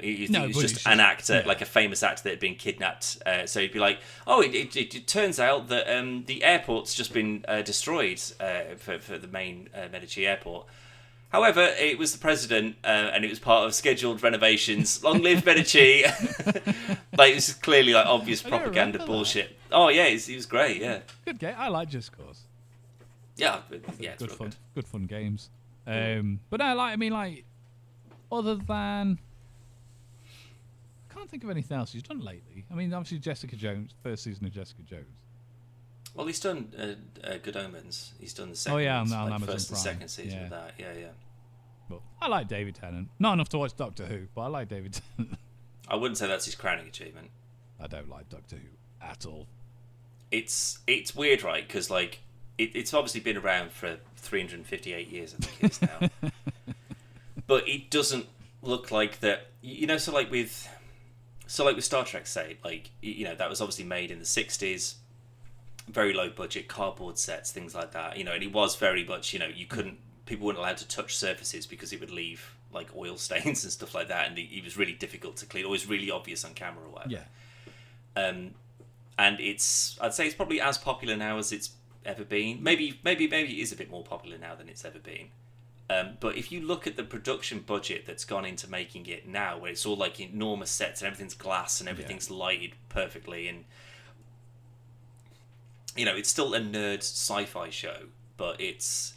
He was just an actor, like a famous actor that had been kidnapped. So he'd be like, "Oh, it turns out that the airport's just been destroyed for the main Medici airport. However, it was the president, and it was part of scheduled renovations. Long live Medici!" Like, it's clearly like obvious propaganda bullshit. That. Oh yeah, he was great. Yeah, good game. I like Just Cause. Yeah, it's good fun. Good. Good fun games. But I mean, other than. I can't think of anything else he's done lately. I mean, obviously Jessica Jones, first season of Jessica Jones. Well, he's done Good Omens. He's done the second. Oh yeah, on Amazon first Prime. and second season of that. Yeah. But I like David Tennant. Not enough to watch Doctor Who, but I like David Tennant. I wouldn't say that's his crowning achievement. I don't like Doctor Who at all. It's weird, right? Because it's obviously been around for 358 years, I think it is now. But it doesn't look like that. So like with Star Trek, say, that was obviously made in the 60s, very low budget, cardboard sets, things like that, and it was very much, people weren't allowed to touch surfaces because it would leave like oil stains and stuff like that, and it was really difficult to clean, always really obvious on camera or whatever. Yeah. And I'd say it's probably as popular now as it's ever been. Maybe it is a bit more popular now than it's ever been. But if you look at the production budget that's gone into making it now, where it's all like enormous sets and everything's glass and everything's lighted perfectly, and it's still a nerd sci-fi show, but it's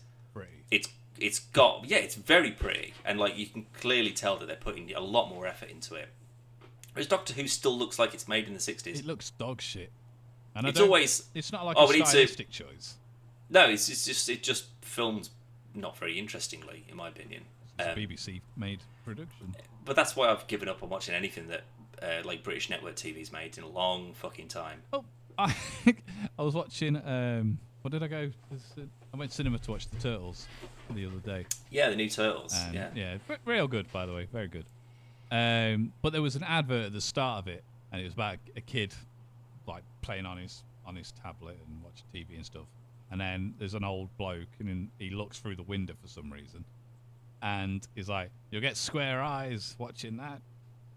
very pretty, and like you can clearly tell that they're putting a lot more effort into it. Whereas Doctor Who still looks like it's made in the 60s. It looks dog shit, and it's not like a stylistic choice. No, it just films not very interestingly, in my opinion. It's a BBC made production. But that's why I've given up on watching anything that like British network TV's made in a long fucking time. Oh, I was watching. What did I go? I went to cinema to watch the Turtles the other day. Yeah, the new Turtles. Yeah, real good, by the way, very good. But there was an advert at the start of it, and it was about a kid like playing on his tablet and watching TV and stuff. And then there's an old bloke, and he looks through the window for some reason. and he's like, you'll get square eyes watching that.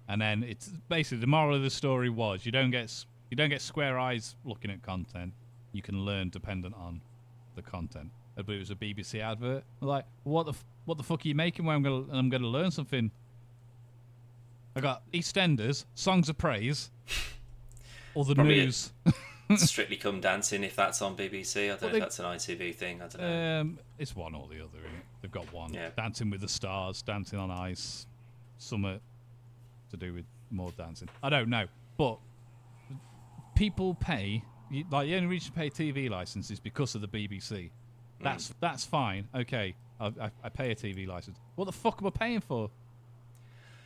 And then it's basically the moral of the story was you don't get square eyes looking at content. You can learn dependent on the content. I believe it was a BBC advert. I'm like, what the fuck are you making where I'm gonna learn something? I got EastEnders, Songs of Praise, or the Probably news. Strictly Come Dancing, if that's on BBC. I don't know if that's an ITV thing. I don't know. It's one or the other. Isn't it? They've got one. Yeah. Dancing with the Stars, Dancing on Ice, Summer to do with more dancing. I don't know, but people pay. Like the only reason you pay TV license is because of the BBC. That's fine. Okay, I pay a TV license. What the fuck am I paying for?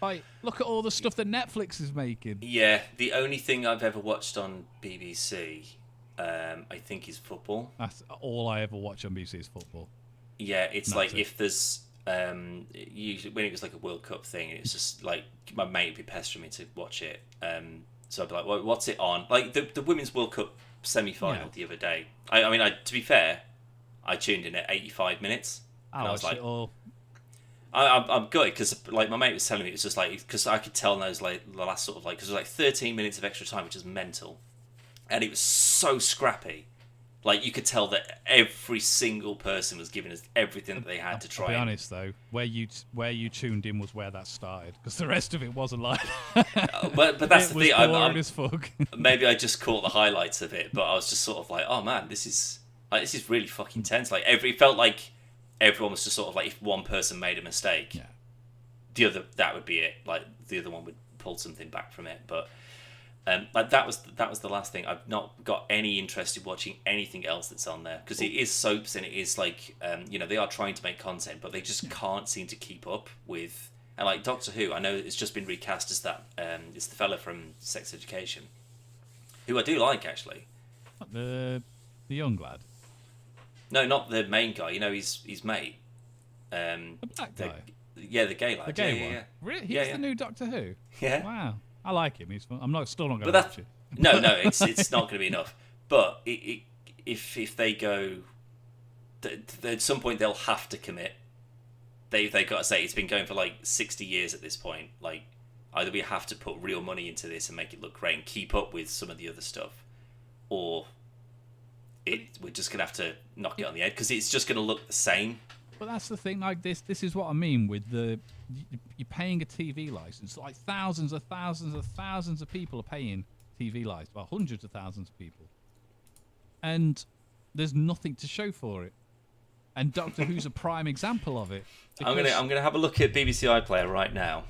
Like, look at all the stuff that Netflix is making. Yeah, the only thing I've ever watched on BBC, I think, is football. That's all I ever watch on BBC is football. Yeah, it's like if there's usually when it was like a World Cup thing, it's just like my mate would be pestering me to watch it. So I'd be like, well, what's it on? Like the Women's World Cup semi-final the other day. I mean, to be fair, I tuned in at 85 minutes. And I was like, it all. I'm good because like my mate was telling me it's just like because I could tell in those like the last sort of like because it was like 13 minutes of extra time, which is mental, and it was so scrappy. Like you could tell that every single person was giving us everything that they had to try. I'll be honest though, where you tuned in was where that started because the rest of it wasn't like. But that's it the thing. was boring as fuck. Maybe I just caught the highlights of it, but I was just sort of like, oh man, this is really fucking tense. Like it felt like everyone was just sort of like if one person made a mistake, the other that would be it. Like the other one would pull something back from it, but. Like that was the last thing. I've not got any interest in watching anything else that's on there because it is soaps and it is like they are trying to make content, but they just can't seem to keep up with. And like Doctor Who, I know it's just been recast as that. It's the fella from Sex Education, who I do like actually. The young lad. No, not the main guy. You know, his mate. The black guy. Yeah, the gay lad. The gay yeah, one. Yeah. Really? He's the new Doctor Who. Yeah. Wow. I like him. He's fun. Still not going to watch it. No, it's not going to be enough. But if they go, at some point they'll have to commit. They got to say it's been going for like 60 years at this point. Like either we have to put real money into this and make it look great and keep up with some of the other stuff, or we're just going to have to knock it on the head because it's just going to look the same. But that's the thing. Like this is what I mean with you're paying a TV license. Like thousands of people are paying TV license. Well, hundreds of thousands of people, and there's nothing to show for it. And Doctor Who's a prime example of it. I'm gonna have a look at BBC iPlayer right now,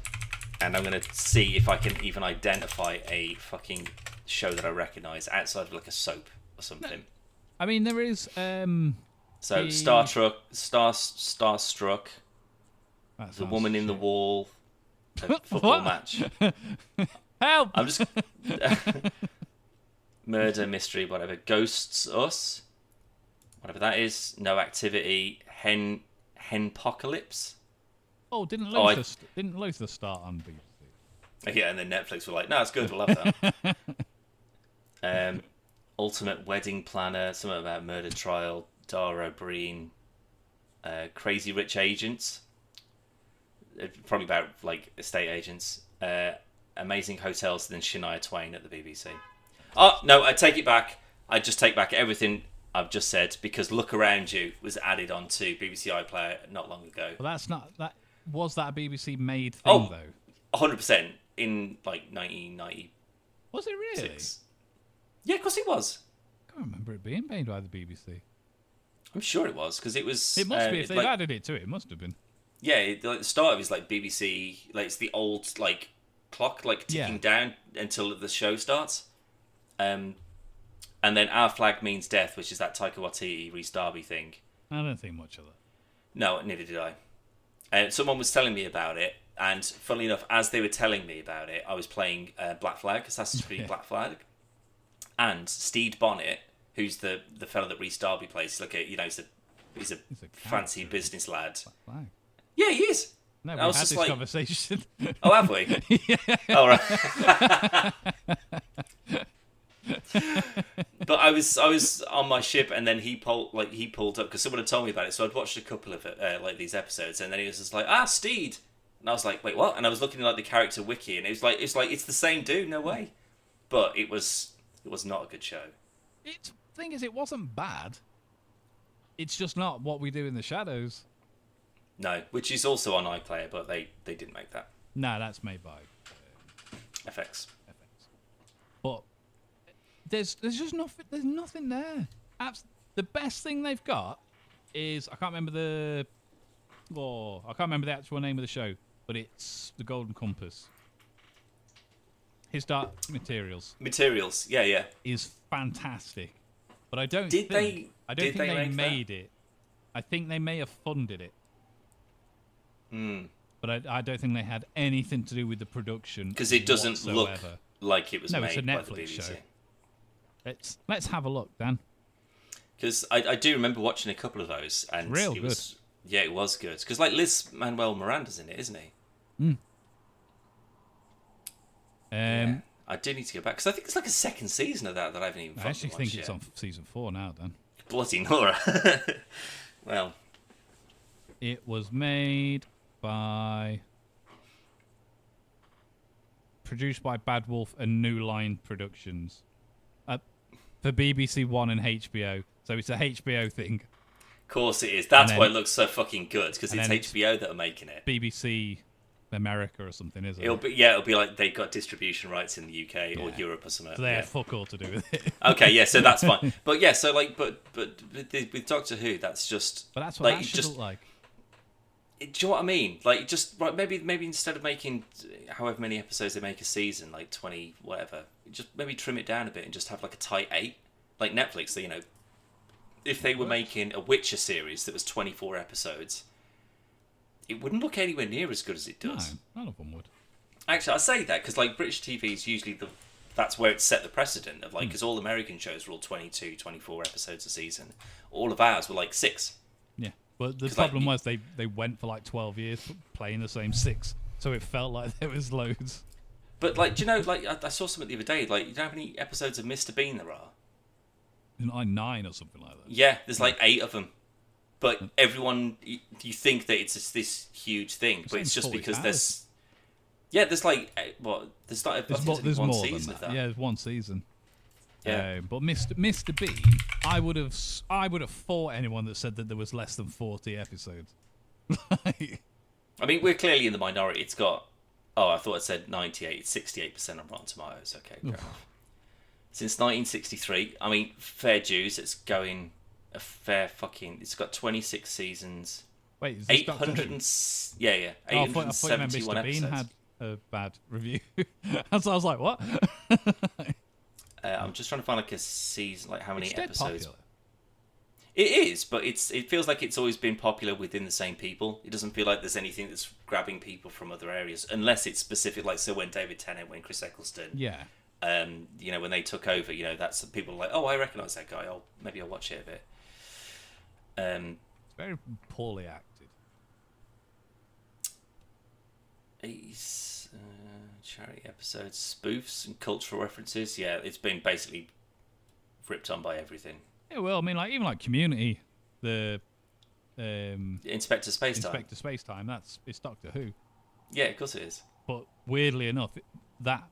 and I'm gonna see if I can even identify a fucking show that I recognise outside of like a soap or something. No, I mean, there is. So Starstruck, The Woman in the Wall, a football match. Help! I'm just murder mystery, whatever. Ghosts Us, whatever that is. No Activity. Henpocalypse. Oh, didn't Luther start on BBC? Yeah, and then Netflix were like, no, it's good. We'll have that. Ultimate Wedding Planner. Something about murder trial. Dara O'Brien, Crazy Rich Agents, probably about like estate agents, Amazing Hotels, and then Shania Twain at the BBC. Oh no, I take it back. I just take back everything I've just said because Look Around You was added onto BBC iPlayer not long ago. Well, that's not that. Was that a BBC made thing though? 100% in like 1990. Was it really? Yeah, of course it was. I can't remember it being made by the BBC. I'm sure it was because it was. It must be if they've added it to it. It must have been. Yeah, the start of it is like BBC, like it's the old like clock, like ticking down until the show starts. And then Our Flag Means Death, which is that Taika Waititi, Rhys Darby thing. I don't think much of that. No, neither did I. And someone was telling me about it, and funnily enough, as they were telling me about it, I was playing Black Flag, Assassin's Creed Black Flag, and Stede Bonnet, who's the fellow that Rhys Darby plays, like he's a fancy business lad. Black. Yeah, he is. No, we had this conversation. Oh, have we? Yeah. All right. But I was on my ship, and then he pulled up because someone had told me about it. So I'd watched a couple of like these episodes, and then he was just like, Steed, and I was like, wait, what? And I was looking at like the character wiki, and it's the same dude, no way. But it was not a good show. The thing is, it wasn't bad. It's just not what we do in the shadows. No, which is also on iPlayer, but they didn't make that. No, that's made by FX. But there's just nothing. There's nothing there. The best thing they've got is I can't remember the actual name of the show, but it's the Golden Compass. His Dark Materials. Materials, yeah. Is fantastic, but I don't think they made it. I think they may have funded it. But I don't think they had anything to do with the production. Because it doesn't whatsoever. look like it was made it's a by Netflix the BBC. Show. Let's have a look, Dan. Because I do remember watching a couple of those, and it was good. Because like Liz-Manuel Miranda's in it, isn't he? I do need to go back because I think it's like a second season of that I haven't even. I actually think yet. it's on season 4 now. Dan. Bloody Nora. Well, it was made by. Produced by Bad Wolf and New Line Productions. For BBC One and HBO. So it's a HBO thing. Of course it is. That's why it looks so fucking good, because it's HBO that are making it. BBC America or something, isn't it? It'll be like they got distribution rights in the UK or Europe or something. So they have fuck all to do with it. Okay, yeah, so that's fine. But yeah, so like, but with Doctor Who, that's just. But that's what that should look like. Do you know what I mean? Like, just maybe instead of making however many episodes they make a season, like 20 whatever, just maybe trim it down a bit and just have like a tight 8, like Netflix. So, if they were making a Witcher series that was 24 episodes, it wouldn't look anywhere near as good as it does. No, none of them would. Actually, I say that because like British TV is usually that's where it set the precedent of like because all American shows were all 22, 24 episodes a season. All of ours were like 6. Yeah. Well, the problem was they went for like 12 years playing the same 6, so it felt like there was loads. But like, do you know, like I saw something the other day. Like, you know how many episodes of Mr. Bean there are? Like 9 or something like that. Yeah, there's like 8 of them. But everyone, you think that it's this huge thing, but it's just because there's. Yeah, there's like there's not. There's one more season than of that. that. Yeah, there's one season. Yeah, but Mr. Bean, I would have fought anyone that said that there was less than 40 episodes. I mean, we're clearly in the minority. It's got. Oh, I thought it said 98. It's 68% on Rotten Tomatoes. Okay, fair enough. Since 1963, I mean, fair dues. It's going a fair fucking. It's got 26 seasons. Wait, is this 800 and yeah. 871 Mr. Bean episodes. had a bad review. So I was like, what? I'm just trying to find like a season, like how many It's dead episodes. popular. It is, but it feels like it's always been popular within the same people. It doesn't feel like there's anything that's grabbing people from other areas, unless it's specific. Like so, when David Tennant, when Chris Eccleston, when they took over, that's people are like, oh, I recognise that guy. Maybe I'll watch it a bit. It's very poorly acted. Charity episodes, spoofs and cultural references. Yeah, it's been basically ripped on by everything. Yeah, well, I mean, like even like Community, the Inspector Spacetime. It's Doctor Who. Yeah, of course it is. But weirdly enough, that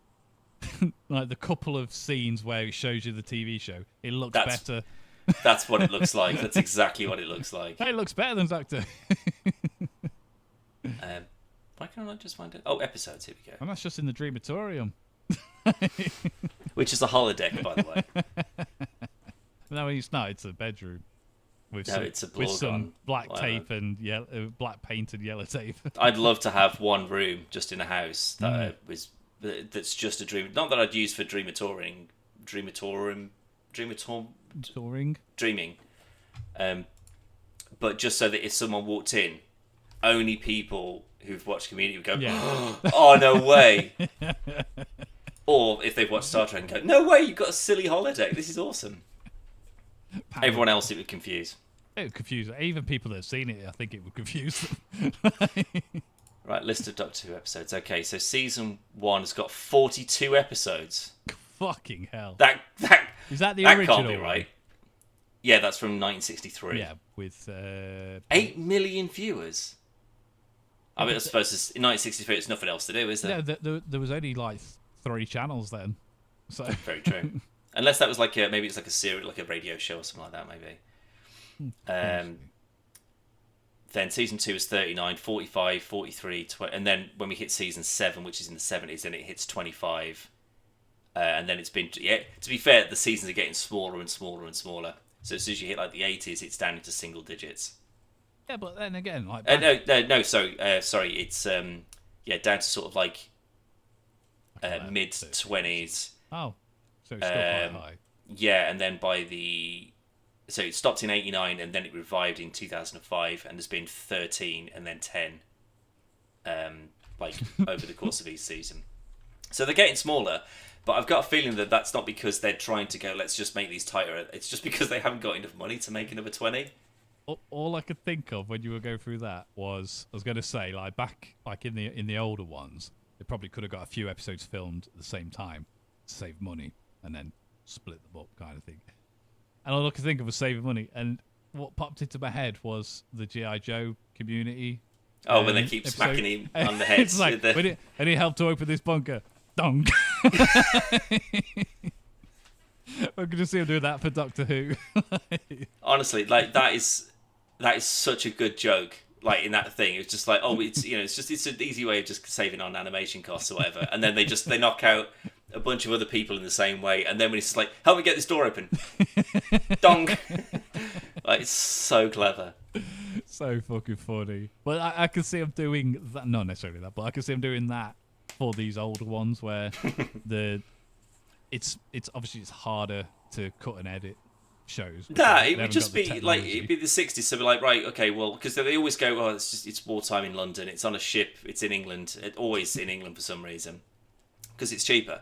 like the couple of scenes where it shows you the TV show, it looks better. That's what it looks like. That's exactly what it looks like. It looks better than Doctor. Why can't I not just find it? Oh, episodes. Here we go. And that's just in the Dreamatorium. Which is a holodeck, by the way. No, it's not. It's a bedroom. It's a with some black tape and black paint and yellow tape. I'd love to have one room just in a house that's just a dream. Not that I'd use for dreaming. But just so that if someone walked in, only people who've watched Community would go, oh, no way. Or if they've watched Star Trek and go, no way, you've got a silly holodeck. This is awesome. Everyone else it would confuse. It would confuse. Even people that have seen it, I think it would confuse them. Right, list of Doctor Who episodes. Okay, so season 1 has got 42 episodes. Fucking hell. That Is that the That original can't be right. Yeah, that's from 1963. Yeah, with 8 million viewers. I mean, I suppose in 1963, it's nothing else to do, is there? Yeah, there was only like 3 channels then. So Very true. Unless that was like maybe it's like a series, like a radio show or something like that, maybe. Then season 2 is 39, 45, 43, 20, and then when we hit season 7, which is in the 70s, then it hits 25. And then it's been, to be fair, the seasons are getting smaller and smaller and smaller. So as soon as you hit like the 80s, it's down into single digits. yeah, but then again, like No, sorry, it's down to sort of like mid 20s. Oh, so it's still quite high. Yeah, and then so it stopped in 89 and then it revived in 2005, and there's been 13 and then 10 over the course of each season. So they're getting smaller, but I've got a feeling that that's not because they're trying to go, let's just make these tighter. It's just because they haven't got enough money to make another 20. All I could think of when you were going through that was, I was going to say, like back like in the older ones, they probably could have got a few episodes filmed at the same time to save money and then split them up, kind of thing. And all I could think of was saving money. And what popped into my head was the G.I. Joe community. Oh, when they keep episode. Smacking him on the head. It's like, I need help to open this bunker. Dong. We're going to see him doing that for Doctor Who. Honestly, like that is such a good joke. Like in that thing, it's just like, oh, it's it's an easy way of just saving on animation costs or whatever. And then they knock out a bunch of other people in the same way. And then when it's like, help me get this door open, dong. Like it's so clever. So fucking funny. But I can see him doing that. Not necessarily that, but I can see him doing that for these older ones where it's obviously it's harder to cut and edit shows. Nah, it would just be like it'd be the 60s. So we're like, right, okay, well, because they always go, oh, it's wartime in London. It's on a ship. It's in England. It's always in England for some reason because it's cheaper.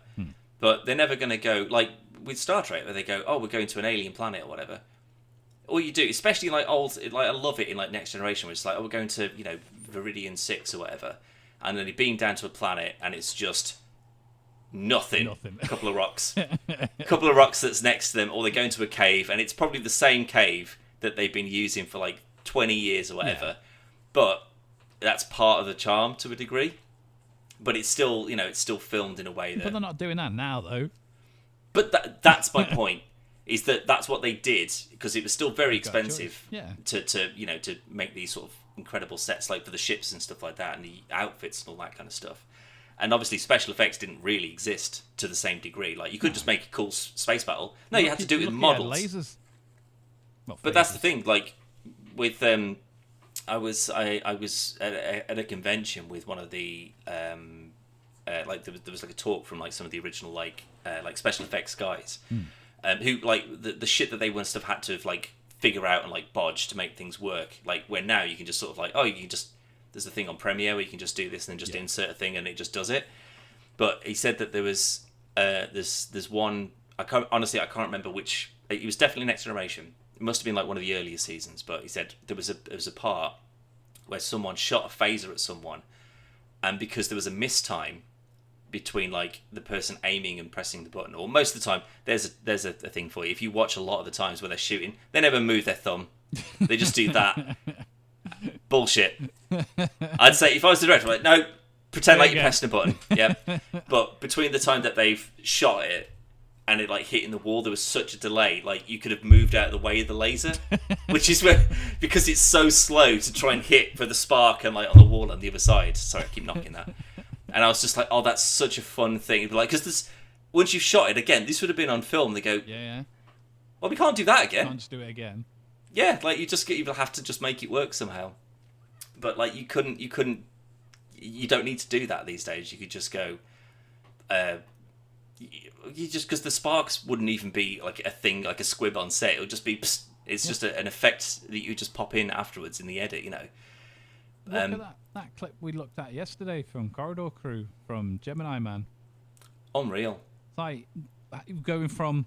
But they're never going to go like with Star Trek where they go, oh, we're going to an alien planet or whatever. All you do, especially like I love it in like Next Generation, where it's like, oh, we're going to Viridian 6 or whatever, and then you beam down to a planet and it's just nothing. A couple of rocks that's next to them, or they go into a cave and it's probably the same cave that they've been using for like 20 years or whatever. But that's part of the charm to a degree. But it's still it's still filmed in a way that. But they're not doing that now though. But that's my point. Is that's what they did, because it was still very expensive to make these sort of incredible sets like for the ships and stuff like that, and the outfits and all that kind of stuff. And obviously special effects didn't really exist to the same degree. Like you couldn't just make a cool space battle. No, you had to do it with models. Lasers. But that's the thing. Like with I was at a convention with one of the like there was like a talk from like some of the original like special effects guys. Who like the shit that they must have had to have like figure out and like bodge to make things work. Like where now you can just sort of like, oh, you can just, there's a thing on Premiere where you can just do this and then just insert a thing and it just does it. But he said that there was there's one, I can't remember which. It was definitely Next Generation. It must have been like one of the earlier seasons. But he said there was a part where someone shot a phaser at someone, and because there was a mistime between like the person aiming and pressing the button, or most of the time there's a thing for you. If you watch a lot of the times where they're shooting, they never move their thumb, they just do that. Bullshit. I'd say if I was the director, I'm like, no, pretend like you're pressing a button. But between the time that they've shot it and it like hitting the wall, there was such a delay, like you could have moved out of the way of the laser, which is where, because it's so slow to try and hit for the spark and like on the wall on the other side. Sorry, I keep knocking that. And I was just like, oh, that's such a fun thing. Like, because once you've shot it again, this would have been on film. They go, well, we can't do that again. Can't just do it again. Yeah, like you'll have to just make it work somehow. But like you don't need to do that these days. You could just go, you just, because the sparks wouldn't even be like a thing, like a squib on set. It would just be, it's just an effect that you just pop in afterwards in the edit, Look at that clip we looked at yesterday from Corridor Crew from Gemini Man. Unreal. It's like going from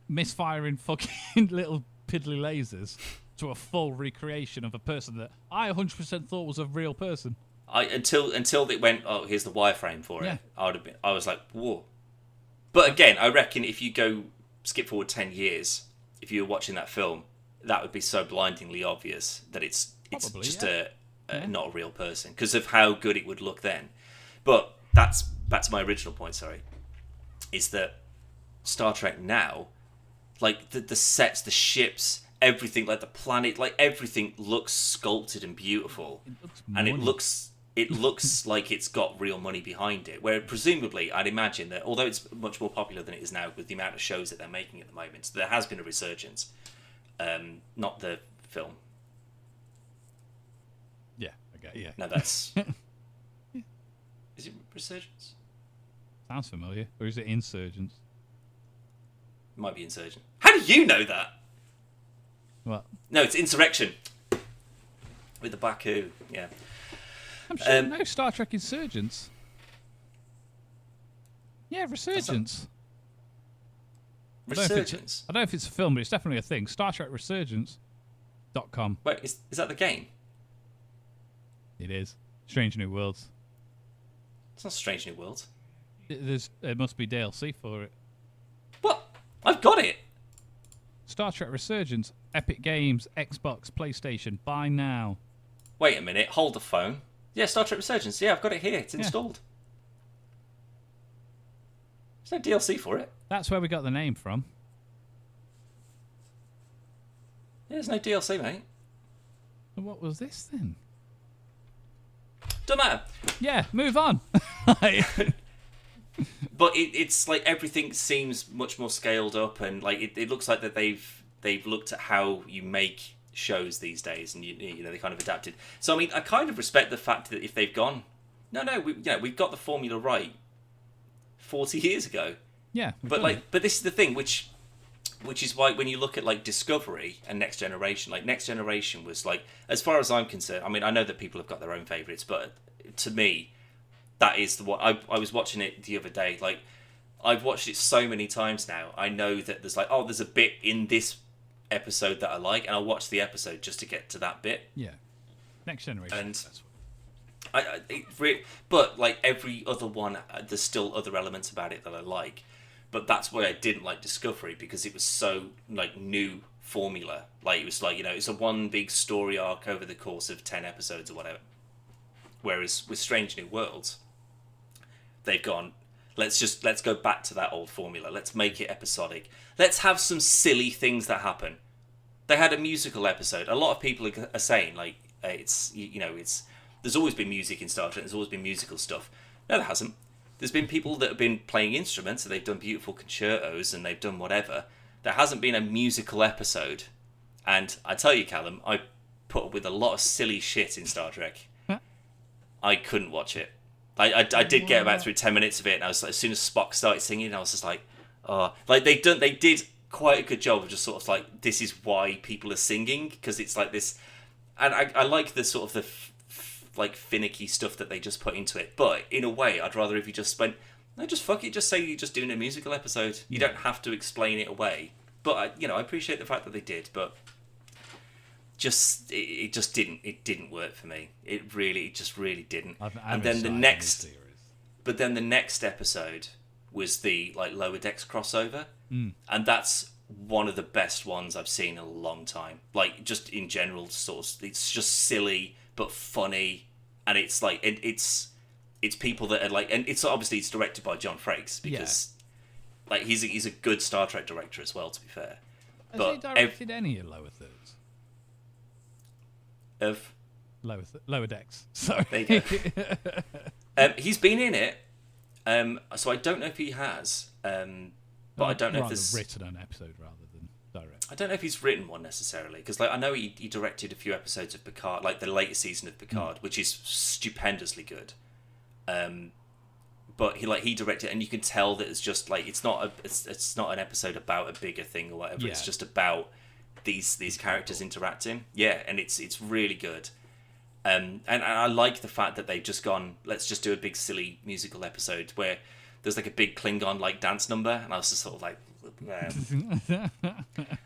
misfiring fucking little piddly lasers to a full recreation of a person that I 100% thought was a real person. Until they went, oh, here's the wireframe for it. I was like, whoa. But again, I reckon if you go skip forward 10 years, if you were watching that film, that would be so blindingly obvious that it's Probably, just yeah. not a real person because of how good it would look then. But that's back to my original point. Sorry, is that Star Trek now, like the sets, the ships, everything, like the planet, like everything looks sculpted and beautiful, It looks and it money. looks like it's got real money behind it. Where presumably, I'd imagine that although it's much more popular than it is now with the amount of shows that they're making at the moment, so there has been a resurgence. Not the film. Yeah, okay, yeah. No, that's. Is it resurgence? Sounds familiar. Or is it Insurgents? It might be insurgent. How do you know that? What? No, it's insurrection. With the Baku, yeah. I'm sure no Star Trek Insurgents. Yeah, Resurgence. Resurgence? I don't know if it's a film, but it's definitely a thing. Star Trek Resurgence.com. Wait, is that the game? It is. Strange New Worlds. It's not Strange New Worlds. There must be DLC for it. What? I've got it. Star Trek Resurgence, Epic Games, Xbox, PlayStation. Buy now. Wait a minute. Hold the phone. Yeah, Star Trek Resurgence. Yeah, I've got it here. It's installed. There's no DLC for it. That's where we got the name from. Yeah, there's no DLC, mate. So what was this then? Don't matter. Yeah, move on. But it's like everything seems much more scaled up, and like it looks like that they've looked at how you make shows these days, and you know they kind of adapted. So I mean, I kind of respect the fact that if they've gone, we've got the formula right 40 years ago. Yeah, but this is the thing, which is why when you look at like Discovery and Next Generation, like Next Generation was like, as far as I'm concerned, I mean, I know that people have got their own favourites, but to me, that is the one. I was watching it the other day. Like, I've watched it so many times now. I know that there's a bit in this episode that I like, and I'll watch the episode just to get to that bit. Yeah, Next Generation. And but like every other one, there's still other elements about it that I like. But that's why I didn't like Discovery, because it was so like new formula. Like it was like, it's a one big story arc over the course of 10 episodes or whatever. Whereas with Strange New Worlds, they've gone, let's go back to that old formula. Let's make it episodic. Let's have some silly things that happen. They had a musical episode. A lot of people are saying like there's always been music in Star Trek. There's always been musical stuff. No, there hasn't. There's been people that have been playing instruments, and they've done beautiful concertos, and they've done whatever. There hasn't been a musical episode. And I tell you, Callum, I put up with a lot of silly shit in Star Trek. I couldn't watch it. I did get about through 10 minutes of it, and I was like, as soon as Spock started singing, I was just like, oh, like they did quite a good job of just sort of like, this is why people are singing, because it's like this, and I like the sort of the like finicky stuff that they just put into it. But in a way, I'd rather if you just went, no, just fuck it, just say you're just doing a musical episode. You don't have to explain it away. But I appreciate the fact that they did, but it just didn't work for me. It just really didn't. And then the next episode was the like Lower Decks crossover, and that's one of the best ones I've seen in a long time. Like just in general, sort of, it's just silly but funny, and it's like it's people that are like, and it's obviously it's directed by John Frakes, because like he's a good Star Trek director as well, to be fair. Has he directed any of Lower Thirds? Of Lower Decks. Sorry. There you go. He's been in it, so I don't know if he has, but I don't know if there's written an episode rather than direct. I don't know if he's written one necessarily, because like I know he directed a few episodes of Picard, like the latest season of Picard, which is stupendously good. But he directed it, and you can tell that it's just like it's not an episode about a bigger thing or whatever. It's just about these characters interacting. Yeah, and it's really good. And I like the fact that they've just gone, let's just do a big silly musical episode where there's like a big Klingon like dance number, and I was just sort of like,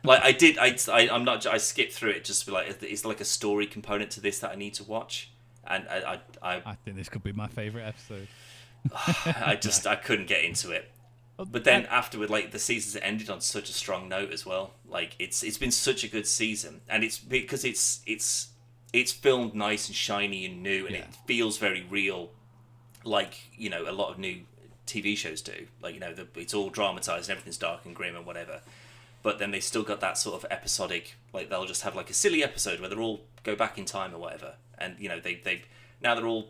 like I skipped through it just to be like, is there like a story component to this that I need to watch? And I think this could be my favourite episode. I couldn't get into it. But then afterward, like the seasons ended on such a strong note as well. Like it's been such a good season, and it's because it's filmed nice and shiny and new, and it feels very real, like a lot of new TV shows do. Like it's all dramatized and everything's dark and grim and whatever. But then they still got that sort of episodic, like they'll just have like a silly episode where they're all go back in time or whatever, and they now they're all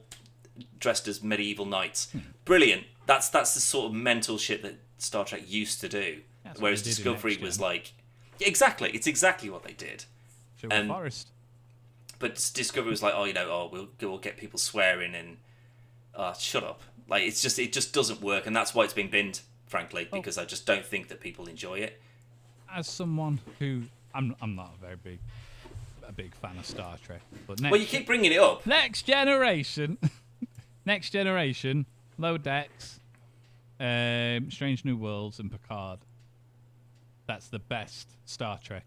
dressed as medieval knights. Brilliant. That's the sort of mental shit that Star Trek used to do. Whereas Discovery was like, exactly, it's exactly what they did. And Forest. But Discovery was like, we'll get people swearing and shut up. Like it just doesn't work, and that's why it's been binned, frankly, because I just don't think that people enjoy it. As someone who I'm not a big fan of Star Trek, but you keep bringing it up. Next Generation, Lower Decks, Strange New Worlds, and Picard. That's the best Star Trek.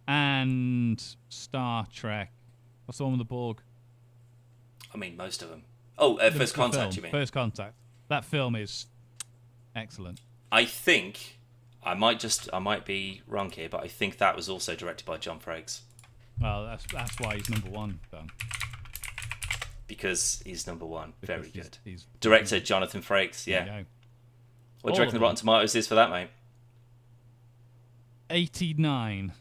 And Star Trek. What's the one with the Borg? I mean, most of them. Oh, First Contact, you mean? First Contact. That film is excellent. I think I might be wrong here, but I think that was also directed by John Frakes. Well, that's why he's number one, Dan. Because he's number one. Very good. He's Director Jonathan Frakes, yeah. What do you reckon the Rotten Tomatoes is for that, mate? 89.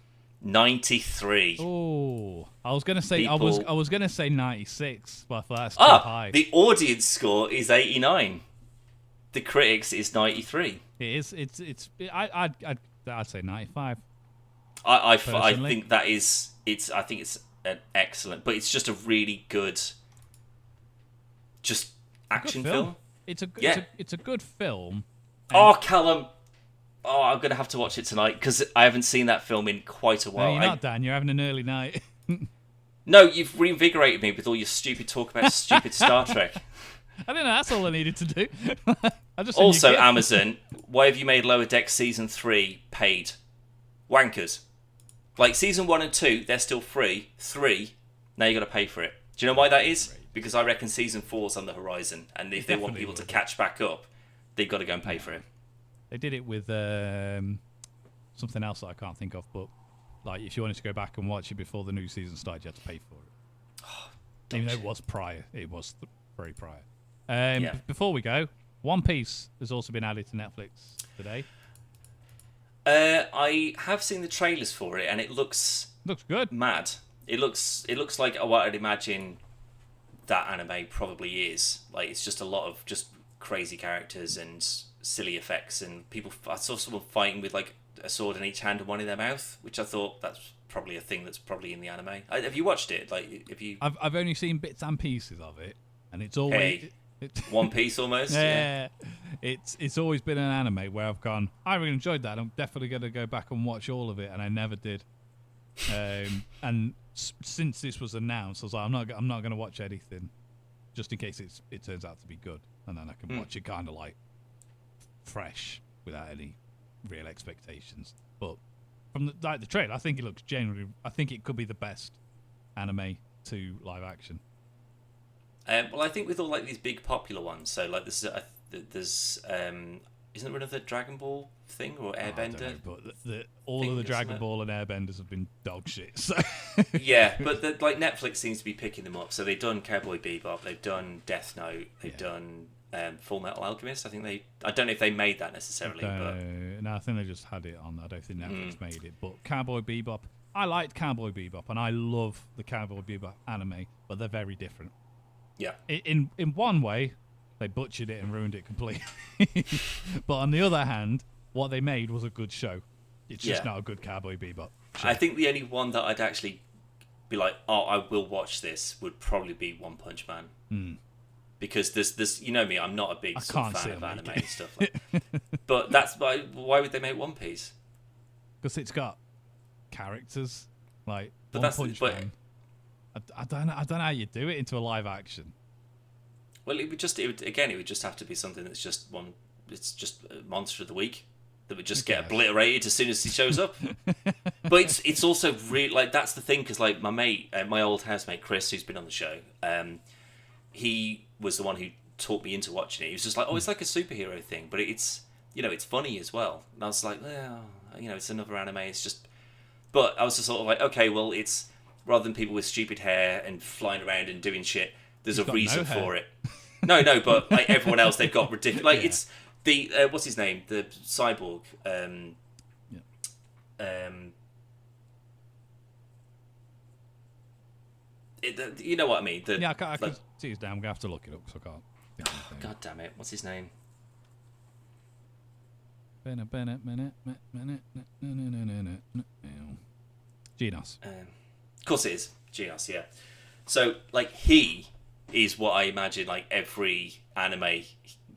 93. Oh, I was gonna say I was gonna say 96, but I thought that's too high. The audience score is 89. The critics is 93. It is. I'd say 95. I think that is. I think it's an excellent, but it's just a really good, just action film. It's a good film. Oh, Callum. Oh, I'm gonna have to watch it tonight because I haven't seen that film in quite a while. No, you're not, Dan. You're having an early night. No, you've reinvigorated me with all your stupid talk about stupid Star Trek. I don't know. That's all I needed to do. Also, Amazon, why have you made Lower Decks Season 3 paid? Wankers. Like, Season 1 and 2, they're still free. 3, now you got to pay for it. Do you know why that is? Because I reckon Season 4's on the horizon, and if they want people to catch back up, they've got to go and pay for it. They did it with something else that I can't think of, but like if you wanted to go back and watch it before the new season started, you had to pay for it. Even though it was prior. It was very prior. Before we go, One Piece has also been added to Netflix today. I have seen the trailers for it, and it looks good. Mad. It looks like what I'd imagine that anime probably is. Like it's just a lot of just crazy characters and silly effects, and people. I saw someone fighting with like a sword in each hand and one in their mouth, which I thought that's probably a thing that's probably in the anime. Have you watched it? Like, have you? I've only seen bits and pieces of it, and it's always One Piece almost. Yeah. It's always been an anime where I've gone, I really enjoyed that. I'm definitely going to go back and watch all of it, and I never did. And since this was announced, I was like, I'm not going to watch anything, just in case it turns out to be good, and then I can watch it kind of like fresh without any real expectations. But from the trailer, I think it looks genuinely. I think it could be the best anime to live action. Well, I think with all like these big popular ones, so like there's isn't there another Dragon Ball thing or Airbender? I don't know, but all of the Dragon Ball and Airbenders have been dog shit. So. Yeah, but like Netflix seems to be picking them up. So they've done Cowboy Bebop, they've done Death Note, they've done Full Metal Alchemist. I don't know if they made that necessarily. No, I think they just had it on. I don't think Netflix made it. But Cowboy Bebop, I liked Cowboy Bebop, and I love the Cowboy Bebop anime, but they're very different. Yeah. In one way, they butchered it and ruined it completely. But on the other hand, what they made was a good show. It's just not a good Cowboy Bebop show. I think the only one that I'd actually be like, oh, I will watch this, would probably be One Punch Man. Because there's you know me, I'm not a big fan of anime and stuff like that. But that's why would they make One Piece? Because it's got characters like but One Punch Man. I don't know how you do it into a live action. Well, it would just have to be something that's just one. It's just a monster of the week that would just get obliterated as soon as he shows up. But it's also really like that's the thing, because like my mate, my old housemate Chris, who's been on the show, he was the one who taught me into watching it. He was just like, oh, it's like a superhero thing, but it's it's funny as well. And I was like, well, it's another anime. It's just, but I was just sort of like, okay, well, it's rather than people with stupid hair and flying around and doing shit. There's a reason for it. No, but like everyone else, they've got ridiculous. Like it's the what's his name, the cyborg. You know what I mean? I can see his name. I'm gonna have to look it up because I can't. God damn it! What's his name? Genos. Of course it is Genos. Yeah. So like he is what I imagine like every anime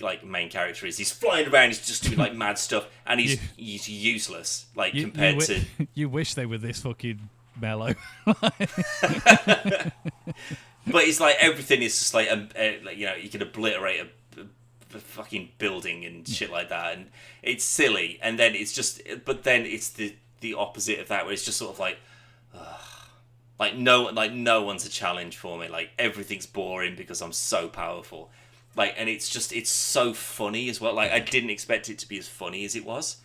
like main character is. He's flying around. He's just doing like mad stuff, and he's useless. Like compared to. You wish they were this fucking mellow. But it's like everything is just like you can obliterate a fucking building and shit like that, and it's silly. And then it's just, but then it's the opposite of that, where it's just sort of like, no one's a challenge for me. Like everything's boring because I'm so powerful. Like, and it's so funny as well. Like I didn't expect it to be as funny as it was,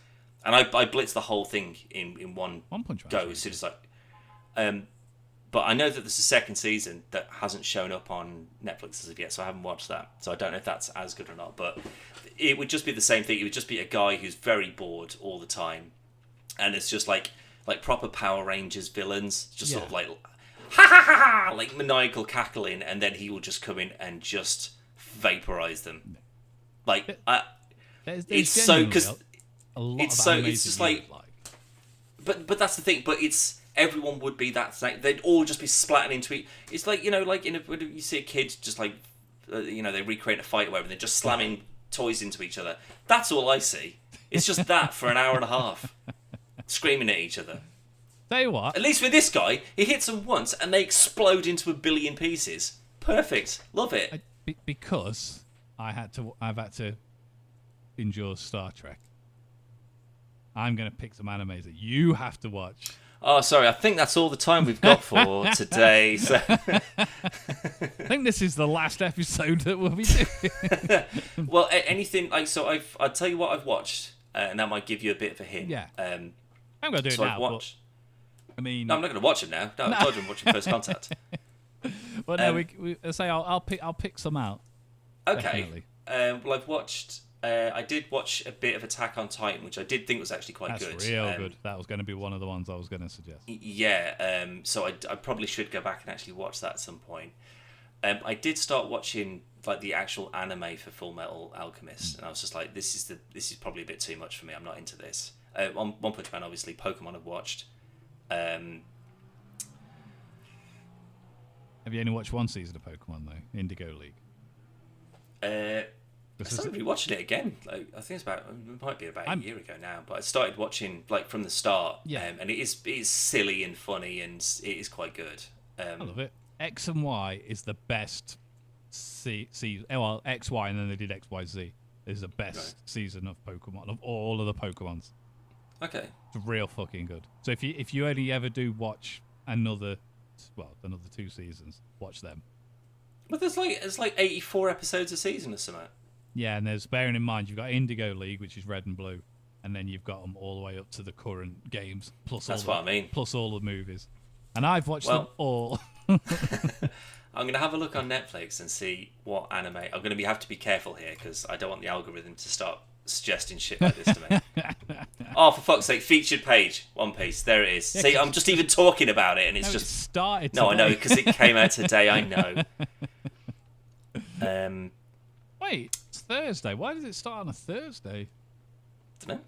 and I blitzed the whole thing in one punch go as soon as but I know that there's a second season that hasn't shown up on Netflix as of yet, so I haven't watched that. So I don't know if that's as good or not, but it would just be the same thing. It would just be a guy who's very bored all the time, and it's just like proper Power Rangers villains, just sort of like ha ha ha ha, like maniacal cackling, and then he will just come in and just vaporize them. Like it's so because it's so it's just like, but that's the thing. But it's. Everyone would be that thing. They'd all just be splatting into it. It's like, like when you see a kid just like, they recreate a fight or whatever, they're just slamming toys into each other. That's all I see. It's just that for an hour and a half. Screaming at each other. Tell you what. At least with this guy, he hits them once and they explode into a billion pieces. Perfect. Love it. Because I've had to endure Star Trek. I'm going to pick some animes that you have to watch. Oh, sorry. I think that's all the time we've got for today. So. I think this is the last episode that we'll be doing. Well, anything like so. I'll tell you what I've watched, and that might give you a bit of a hint. Yeah. I'm gonna do it now. But, I mean, no, I'm not going to watch it now. No, I told you I'm watching First Contact. Well, no, we say I'll pick some out. Okay. Well, I've watched. I did watch a bit of Attack on Titan, which I did think was actually quite good. That's real good. That was going to be one of the ones I was going to suggest. Yeah, so I probably should go back and actually watch that at some point. I did start watching like the actual anime for Full Metal Alchemist, and I was just like, this is probably a bit too much for me. I'm not into this. One Punch Man, obviously. Pokemon I've watched. Have you only watched one season of Pokemon though? Indigo League. I started rewatching it again. Like I think it might be about a year ago now. But I started watching like from the start. Yeah. And it is silly and funny, and it is quite good. I love it. X and Y is the best season. Well, X, Y, and then they did X, Y, Z. Is the best season of Pokemon of all of the Pokemons. Okay. It's real fucking good. So if you only ever do watch another 2 seasons, watch them. But there's like 84 episodes a season or something. Yeah, and there's, bearing in mind, you've got Indigo League, which is red and blue, and then you've got them all the way up to the current games, plus plus all the movies. And I've watched them all. I'm going to have a look on Netflix and see what anime. I'm going to have to be careful here because I don't want the algorithm to start suggesting shit like this to me. Oh, for fuck's sake, featured page, One Piece. There it is. Yeah, see, I'm just even talking about it, and it's just... It started today. No, I know, because it came out today, I know. Wait, it's Thursday. Why did it start on a Thursday? I don't know.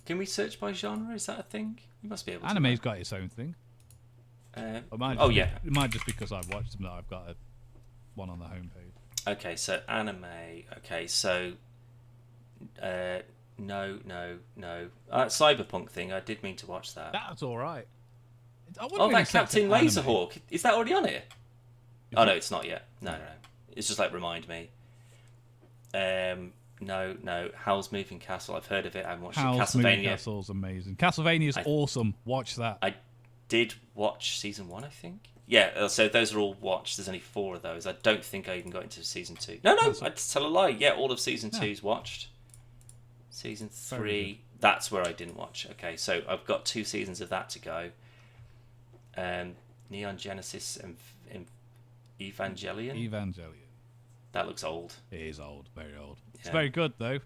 Can we search by genre? Is that a thing? You must be able to. Anime's got its own thing. Yeah. It might just because I've watched them that I've got one on the homepage. Okay, so anime. Okay, so... No. Cyberpunk thing, I did mean to watch that. That's alright. That Captain Laserhawk. Is that already on here? No, it's not yet. No. It's just like remind me. No. Howl's Moving Castle. I've heard of it. I haven't watched it. Howl's Moving Castle's amazing. Castlevania's awesome. Watch that. I did watch season 1, I think. Yeah, so those are all watched. There's only 4 of those. I don't think I even got into season 2. No, I tell a lie. Yeah, all of season 2's watched. Season Very 3. That's where I didn't watch. Okay, so I've got 2 seasons of that to go. Neon Genesis and Evangelion. Evangelion. That looks old. It is old, very old. It's Yeah. very good though.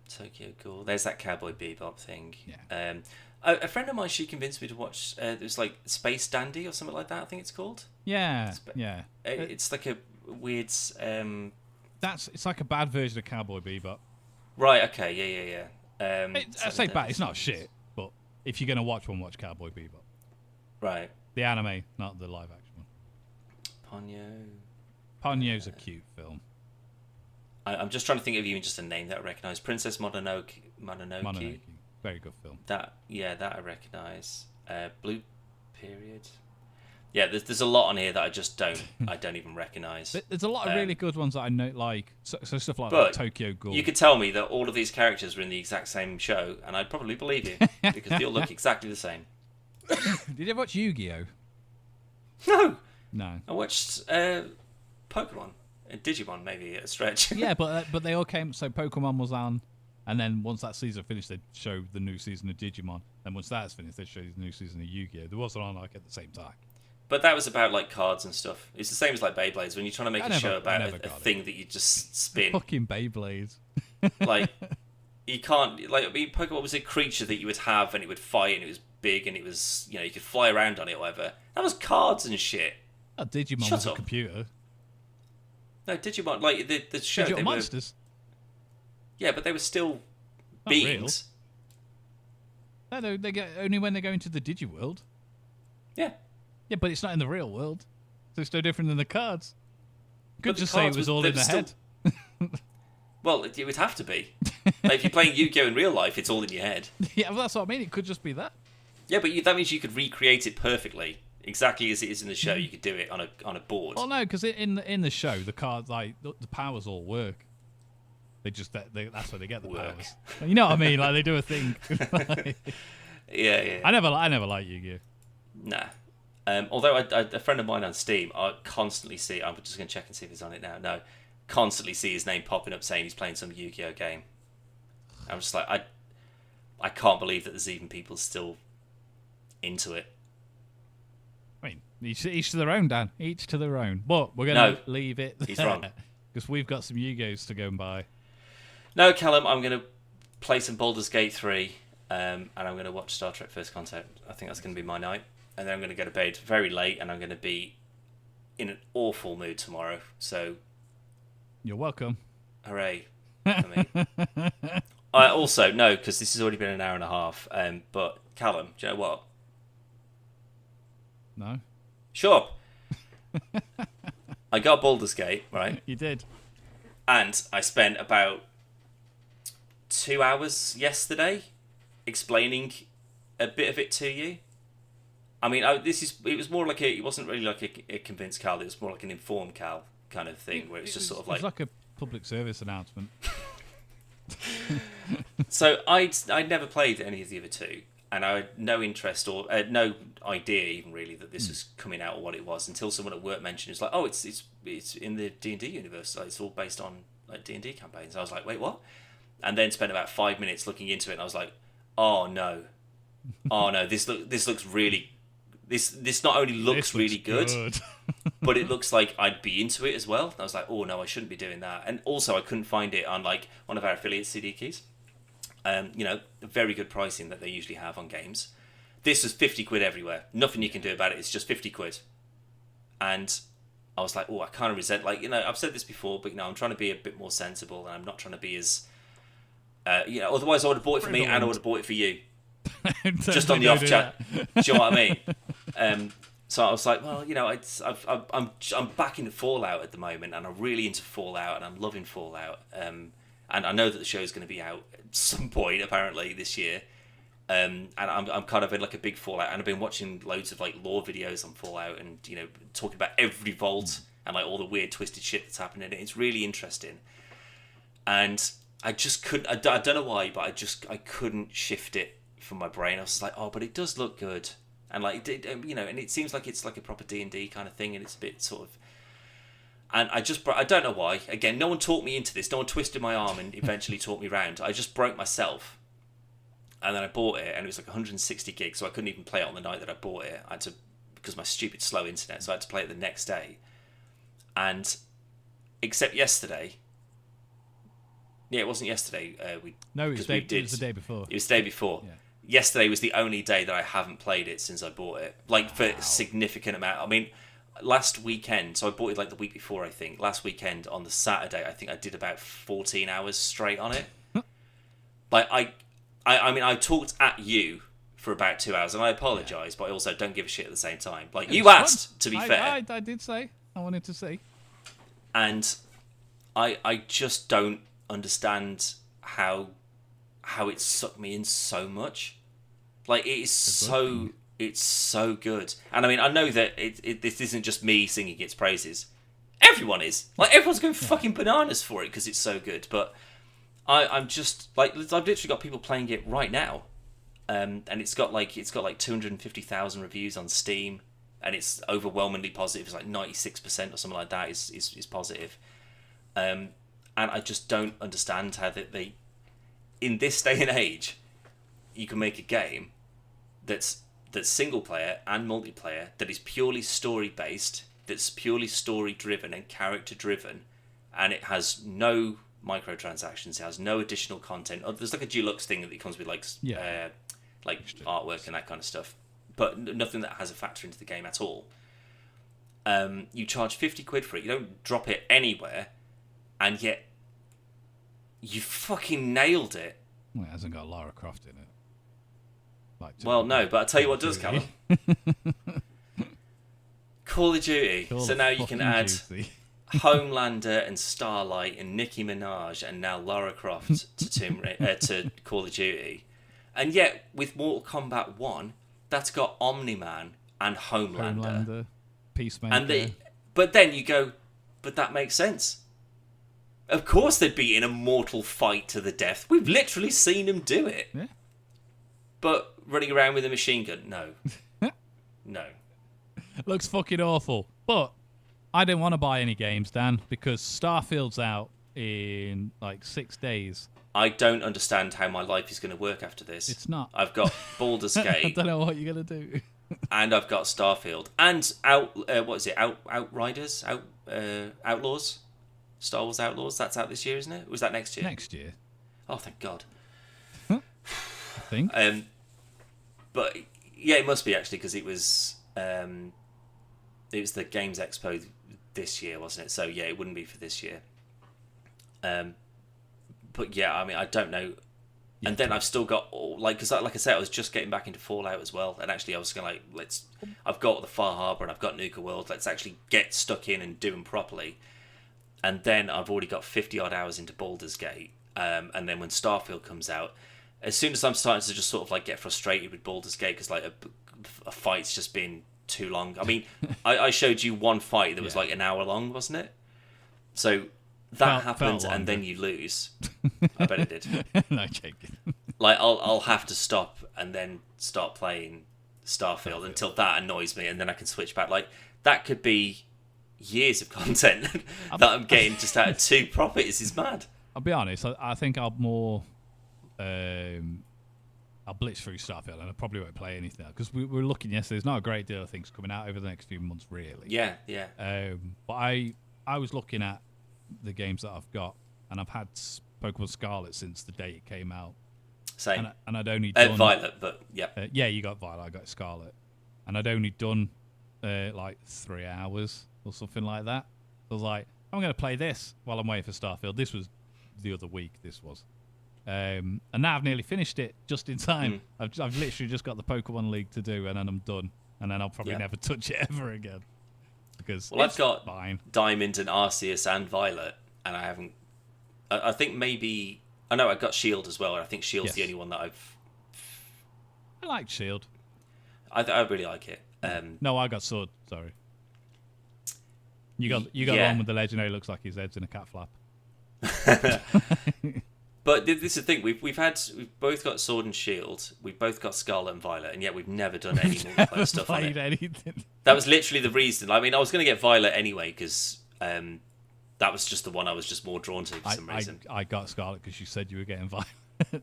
Tokyo Ghoul. There's that Cowboy Bebop thing. Yeah. A friend of mine, she convinced me to watch. It was like Space Dandy or something like that. I think it's called. Yeah, yeah. It's like a weird. It's like a bad version of Cowboy Bebop. Right. Okay. Yeah. I say bad. It's not shit, but if you're gonna watch one, watch Cowboy Bebop. Right. The anime, not the live action one. Ponyo. Ponyo's a cute film. I'm just trying to think of even just a name that I recognise. Princess Mononoke. Mononoke. Very good film. That I recognise. Blue Period. Yeah, there's a lot on here that I don't even recognise. There's a lot of really good ones that I know, like so stuff like Tokyo Ghoul. You could tell me that all of these characters were in the exact same show, and I'd probably believe you because they all look exactly the same. Did you ever watch Yu-Gi-Oh? No. I watched Pokemon and Digimon, maybe at a stretch. Yeah, but they all came. So Pokemon was on, and then once that season finished, they'd show the new season of Digimon. And once that's finished, they'd show the new season of Yu-Gi-Oh. They wasn't on like at the same time. But that was about like cards and stuff. It's the same as like Beyblades when you're trying to make a show about a thing that you just spin. Fucking Beyblades. Like you can't like. I mean, Pokemon was a creature that you would have, and it would fight, and it was big, and it was you could fly around on it, or whatever. That was cards and shit. Oh, Digimon Shut was a up. computer. No, Digimon, like the show. Digital monsters. Yeah, but they were still Not beings. Real. No, they get only when they go into the Digiworld. Yeah. Yeah, but it's not in the real world, so it's no different than the cards. Could But the just say it cards was was- all they in the were still- head. Well, it would have to be. Like, if you're playing Yu-Gi-Oh in real life, it's all in your head. Yeah, well, that's what I mean. It could just be that. Yeah, but that means you could recreate it perfectly, exactly as it is in the show. You could do it on a board. Well, no, because in the show, the cards the powers all work. They just that's where they get the Work. powers. You know what I mean? Like they do a thing. Yeah. I never liked Yu-Gi-Oh. Nah. Although a friend of mine on Steam, I constantly see. I'm just going to check and see if he's on it now. No, constantly see his name popping up saying he's playing some Yu-Gi-Oh game. I'm just like I can't believe that there's even people still into it. I mean, each to their own, Dan. Each to their own. But we're going to leave it. He's wrong. Because we've got some Yu-Gi-Ohs to go and buy. No, Callum, I'm going to play some Baldur's Gate 3, and I'm going to watch Star Trek First Contact. I think that's going to be my night. And then I'm going to go to bed very late, and I'm going to be in an awful mood tomorrow. So, You're welcome. hooray for me. I also, no, because this has already been an hour and a half, but Callum, do you know what? No? Sure. I got Baldur's Gate, right? You did. And I spent about 2 hours yesterday explaining a bit of it to you. I mean, it was more like it wasn't really like a convinced Cal, it was more like an informed Cal kind of thing, where it's just sort of It was like a public service announcement. So I'd never played any of the other two, and I had no interest or no idea even really that this was coming out or what it was until someone at work mentioned it's like, oh, it's in the D&D universe, like, it's all based on like D&D campaigns. I was like, wait, what? And then spent about 5 minutes looking into it, and I was like, oh no, this looks really. This not only looks really good. But it looks like I'd be into it as well. I was like, oh no, I shouldn't be doing that. And also, I couldn't find it on like one of our affiliate CD keys. Very good pricing that they usually have on games. This was 50 quid everywhere. Nothing you can do about it. It's just 50 quid. And I was like, oh, I kind of resent. Like, I've said this before, but I'm trying to be a bit more sensible, and I'm not trying to be as. Otherwise, I would have bought it for me, and I would have bought it for you. Just on the off chat. Do you know what I mean? So I was like, well, I'm back into Fallout at the moment, and I'm really into Fallout, and I'm loving Fallout. And I know that the show's going to be out at some point, apparently, this year. And I'm kind of in like a big Fallout, and I've been watching loads of like lore videos on Fallout, and talking about every vault and like all the weird twisted shit that's happening in it. It's really interesting, and I just couldn't. I don't know why, but I couldn't shift it from my brain. I was just like, oh, but it does look good, and like and it seems like it's like a proper D&D kind of thing, and it's a bit sort of And I don't know why. Again, no one talked me into this. No one twisted my arm and eventually talked me around. I just broke myself. And then I bought it, and it was like 160 gigs, so I couldn't even play it on the night that I bought it. I had to, because of my stupid slow internet, so I had to play it the next day. And, except yesterday... Yeah, it wasn't yesterday. It was the day before. It was the day before. Yeah. Yesterday was the only day that I haven't played it since I bought it. Like, for a significant amount. I mean, last weekend, so I bought it like the week before, I think. Last weekend, on the Saturday, I think I did about 14 hours straight on it. Like, I mean, I talked at you for about 2 hours, and I apologise, but I also don't give a shit at the same time. Like, you asked, to be fair. I did say. I wanted to see. And I just don't understand how it sucked me in so much. Like, it's so good. And I mean, I know that this isn't just me singing its praises. Everyone is. Like, everyone's going fucking bananas for it because it's so good. But I'm just like, I've literally got people playing it right now, and it's got like 250,000 reviews on Steam, and it's overwhelmingly positive. It's like 96% or something like that is positive. And I just don't understand how they in this day and age, you can make a game that's single player and multiplayer, that is purely story based, that's purely story driven and character driven, and it has no microtransactions, it has no additional content. There's like a deluxe thing that comes with like artwork and that kind of stuff, but nothing that has a factor into the game at all. You charge 50 quid for it, you don't drop it anywhere, and yet you fucking nailed it. Well, it hasn't got Lara Croft in it. Like, well, no, but I'll tell you what does, Callum. Call of Duty. So now you can add Homelander and Starlight and Nicki Minaj and now Lara Croft to Call of Duty. And yet, with Mortal Kombat 1, that's got Omni-Man and Homelander. Peacemaker. But then you go, but that makes sense. Of course they'd be in a mortal fight to the death. We've literally seen them do it. Yeah. But running around with a machine gun, no. No. Looks fucking awful. But I didn't want to buy any games, Dan, because StarField's out in like 6 days. I don't understand how my life is going to work after this. It's not. I've got Baldur's Gate. I don't know what you're going to do. And I've got StarField. And Outriders? Outlaws? Star Wars Outlaws, that's out this year, isn't it? Or was that next year? Next year. Oh, thank God. I think. But yeah, it must be actually, because it was the Games Expo this year, wasn't it? So yeah, it wouldn't be for this year. But yeah, I mean, I don't know. And then I've still got because like I said, I was just getting back into Fallout as well, and actually I was going I've got the Far Harbor and I've got Nuka World. Let's actually get stuck in and do them properly. And then I've already got 50 odd hours into Baldur's Gate. And then when StarField comes out, as soon as I'm starting to just sort of like get frustrated with Baldur's Gate because like a fight's just been too long. I mean, I showed you one fight that was like an hour long, wasn't it? So that happens, and then you lose. I bet it did. No, joking. Like I'll have to stop and then start playing StarField until that annoys me, and then I can switch back. Like that could be years of content that I'm getting just out of 2 properties is mad. I'll be honest, I think I'll more I'll blitz through StarField and I probably won't play anything else because we were looking yesterday. There's not a great deal of things coming out over the next few months, really. Yeah. But I was looking at the games that I've got, and I've had Pokemon Scarlet since the day it came out. Same. And I'd only done Violet, but yeah. Yeah, you got Violet, I got Scarlet, and I'd only done like 3 hours or something like that. So I was like, I'm going to play this while I'm waiting for StarField. This was the other week, this was. And now I've nearly finished it just in time. I've literally just got the Pokemon League to do, and then I'm done. And then I'll probably never touch it ever again. Because I've got fine. Diamond and Arceus and Violet, and I haven't... I think maybe... I know I've got Shield as well, and I think Shield's the only one that I've... I like Shield. I really like it. No, I got Sword, sorry. You got one with the legendary. Looks like his head's in a cat flap. But this is the thing. We've both got Sword and Shield. We've both got Scarlet and Violet, and yet we've never done any multiplayer stuff on it. Anything. That was literally the reason. I mean, I was going to get Violet anyway because That was just the one I was just more drawn to for some reason. I got Scarlet because you said you were getting violent.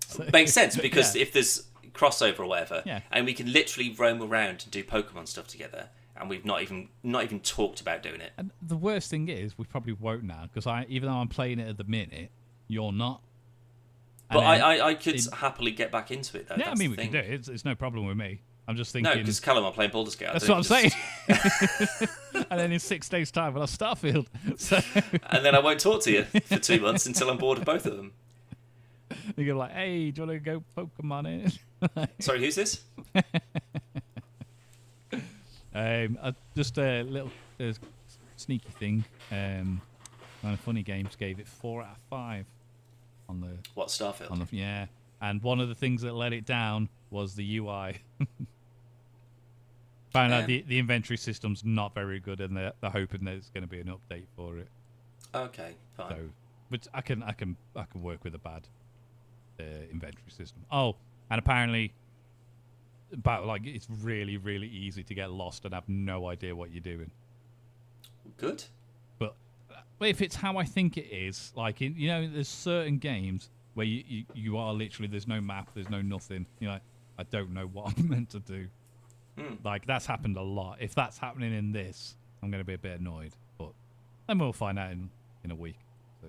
So, Makes sense, because if there's crossover or whatever, Yeah. and we can literally roam around and do Pokemon stuff together, and we've not even talked about doing it. And the worst thing is, we probably won't now, because even though I'm playing it at the minute, you're not. But I could happily get back into it, though. Yeah, That's I mean, the we can thing. do it. It's no problem with me. I'm just thinking... No, because Callum, I'm playing Baldur's Gate. That's what I'm saying. And then in 6 days' time, we'll have Starfield. So... And then I won't talk to you for 2 months until I'm bored of both of them. You're like, hey, do you want to go Pokemon in? Sorry, who's this? Just a little sneaky thing. Kind of Funny Games gave it 4 out of 5 on the... What, Starfield? Yeah. And one of the things that let it down was the UI. Found out the inventory system's not very good, and they're hoping there's going to be an update for it. Okay, fine. So, but I can work with a bad inventory system. Oh, and apparently, it's really, really easy to get lost and have no idea what you're doing. Good. But if it's how I think it is, like there's certain games where you are literally, there's no map, there's no nothing. You're like, I don't know what I'm meant to do. Like, that's happened a lot. If that's happening in this, I'm going to be a bit annoyed. But then we'll find out in a week. So.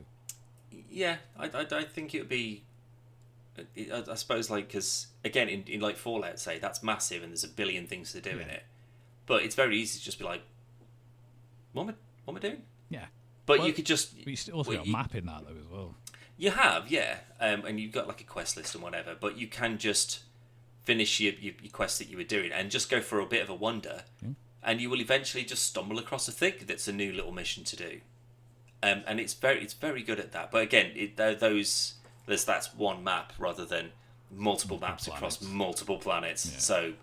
Yeah, I think it would be... I suppose, like, because, again, in like Fallout, say, that's massive and there's a billion things to do in it. But it's very easy to just be like, what am I doing? Yeah. But you could just... But you also got a map in that, though, as well. You have, yeah. And you've got, like, a quest list and whatever. But you can just finish your quest that you were doing and just go for a bit of a wander. And you will eventually just stumble across a thing that's a new little mission to do. And it's very good at that. But again, that's one map rather than multiple maps across multiple planets. Yeah. So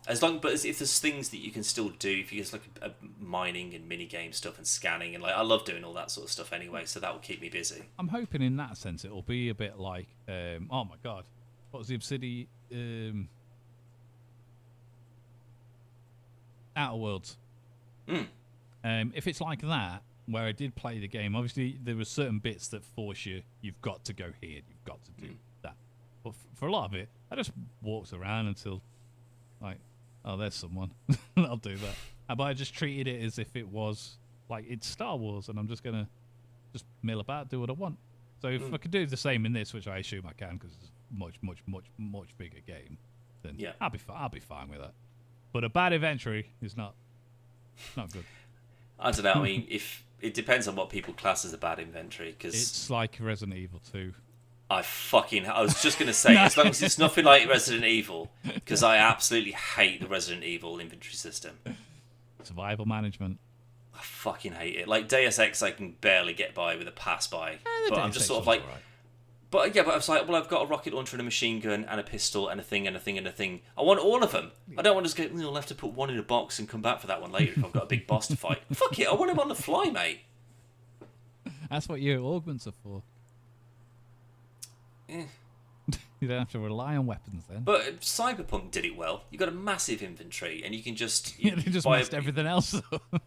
if there's things that you can still do, if you get like a mining and mini game stuff and scanning, and like, I love doing all that sort of stuff anyway, so that will keep me busy. I'm hoping in that sense it'll be a bit like oh my god, what was the Obsidian Outer Worlds? If it's like that, where I did play the game, obviously there were certain bits that force you've got to go here, you've got to do that. But for a lot of it, I just walked around until, like, oh, there's someone. I'll do that. But I just treated it as if it was, like, it's Star Wars, and I'm just going to just mill about, do what I want. So if I could do the same in this, which I assume I can, because it's a much bigger game, then I'll be fine with that. But a bad inventory is not good. I don't know. I mean, if it depends on what people class as a bad inventory, because it's like Resident Evil 2. I was just going to say, as long as it's nothing like Resident Evil, because I absolutely hate the Resident Evil inventory system. Survival management. I fucking hate it. Like Deus Ex, I can barely get by with a pass by, but I'm just sort of like. Right. But I was like, well, I've got a rocket launcher and a machine gun and a pistol and a thing and a thing and a thing. I want all of them. I don't want to just go, I'll have to put one in a box and come back for that one later if I've got a big boss to fight. Fuck it, I want him on the fly, mate. That's what your augments are for. Yeah. You don't have to rely on weapons then. But Cyberpunk did it well. You got a massive inventory and you can just... they just messed everything else up.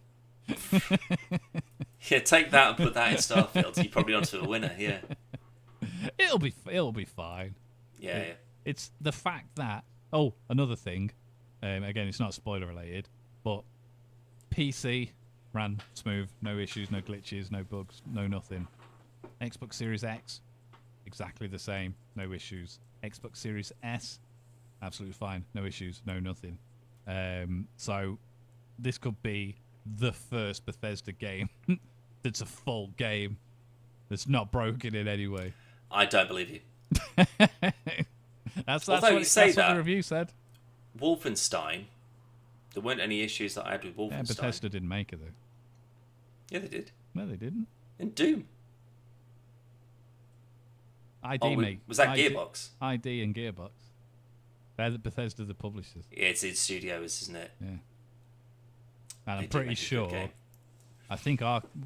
Yeah, take that and put that in Starfield. You're probably onto a winner, yeah. It'll be fine. Yeah. It's the fact that... Oh, another thing. Again, it's not spoiler related, but PC ran smooth. No issues, no glitches, no bugs, no nothing. Xbox Series X, exactly the same. No issues. Xbox Series S, absolutely fine. No issues, no nothing. So this could be the first Bethesda game that's a full game that's not broken in any way. I don't believe you. that's what the review said. Wolfenstein, there weren't any issues that I had with Wolfenstein. Yeah, Bethesda didn't make it, though. Yeah, they did. No, they didn't. In Doom. Was that Gearbox? ID and Gearbox. They're Bethesda, the publishers. Yeah, it's in studios, isn't it? Yeah. And I'm pretty sure... I think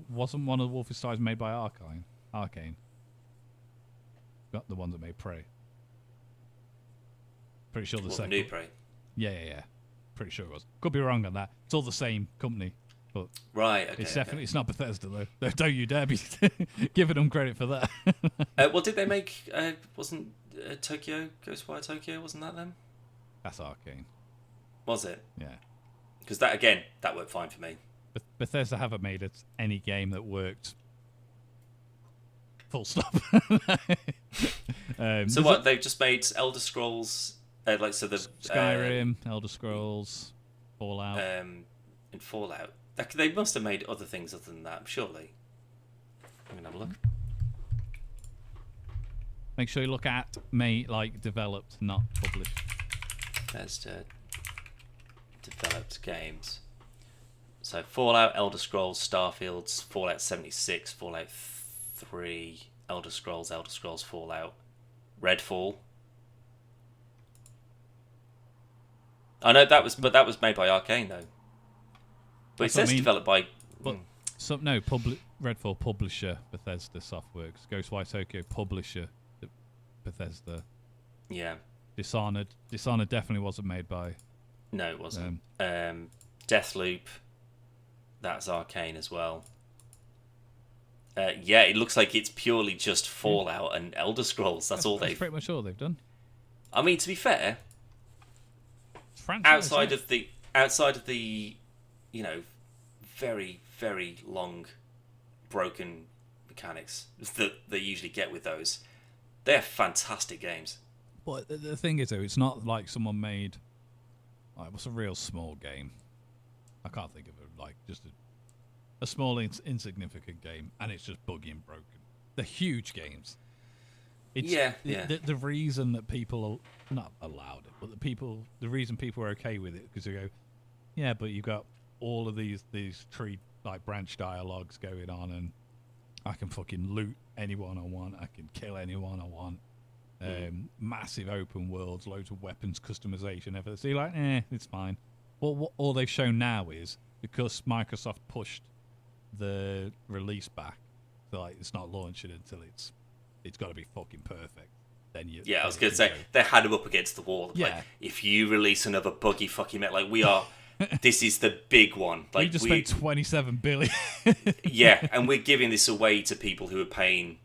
wasn't one of the Wolfensteins made by Arcane. Got the ones that made Prey. Pretty sure the second. New Prey. Yeah. Pretty sure it was. Could be wrong on that. It's all the same company, But right, okay, it's definitely it's not Bethesda though. Don't you dare be giving them credit for that. Well, did they make? Wasn't Tokyo Ghostwire Tokyo? Wasn't that them? That's Arcane. Was it? Yeah. Because that worked fine for me. Bethesda haven't made any game that worked. Full stop. So what? They've just made Elder Scrolls, Skyrim, Elder Scrolls, Fallout, and Fallout. They must have made other things other than that, surely. I'm gonna have a look. Make sure you look at developed, not published. There's developed games. So Fallout, Elder Scrolls, Starfields, Fallout 76, Fallout 3, Elder Scrolls, Fallout, Redfall. I know that was made by Arcane though. But it says developed by. But Redfall publisher Bethesda Softworks, Ghostwire Tokyo publisher Bethesda. Yeah. Dishonored definitely wasn't made by. No, it wasn't. Deathloop, that's Arcane as well. Yeah, it looks like it's purely just Fallout and Elder Scrolls. That's pretty much all they've done. I mean, to be fair, outside of the very, very long broken mechanics that they usually get with those, they're fantastic games. But the thing is, though, it's not like someone made what's a real small game? I can't think of it. Just a small insignificant game, and it's just buggy and broken. The huge games. The reason that people are not allowed it, but the reason people are okay with it, because they go, yeah, but you've got all of these tree branch dialogues going on, and I can fucking loot anyone I want, I can kill anyone I want. Massive open worlds, loads of weapons, customization, everything. So you're like, it's fine. Well, what all they've shown now is, because Microsoft pushed the release back, so it's not launching until it's got to be fucking perfect. Then I was going to say, they had them up against the wall. Yeah. If you release another buggy fucking we are, this is the big one. We just spent $27 billion. Yeah, and we're giving this away to people who are paying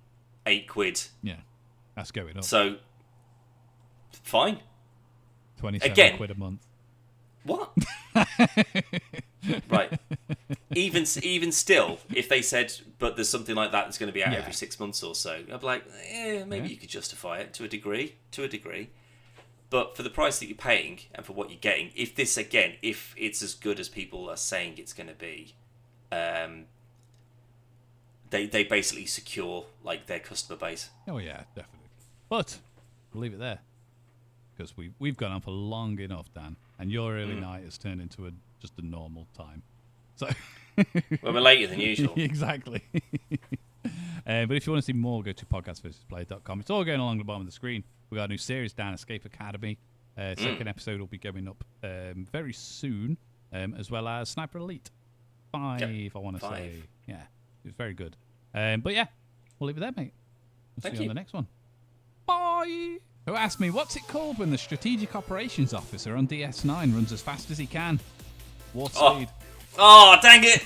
£8. Yeah. That's going up. So, fine. 27 quid a month. What? Right. Even still, if they said, but there's something like that that's going to be out every 6 months or so, I'd be like, maybe you could justify it to a degree. But for the price that you're paying and for what you're getting, if it's as good as people are saying it's going to be, they basically secure their customer base. Oh yeah, definitely. But we'll leave it there, because we've gone on for long enough, Dan, and your early night has turned into just a normal time. So well, we're later than usual. Exactly. But if you want to see more, go to podcastversusplay.com. It's all going along the bottom of the screen. We got a new series, Dan Escape Academy. Second episode will be going up very soon, as well as Sniper Elite 5. I want to say, yeah, it's very good. But yeah, we'll leave it there, mate. We'll see you on the next one. Bye. Who asked me, what's it called when the strategic operations officer on DS9 runs as fast as he can? Warp speed. Oh, dang it!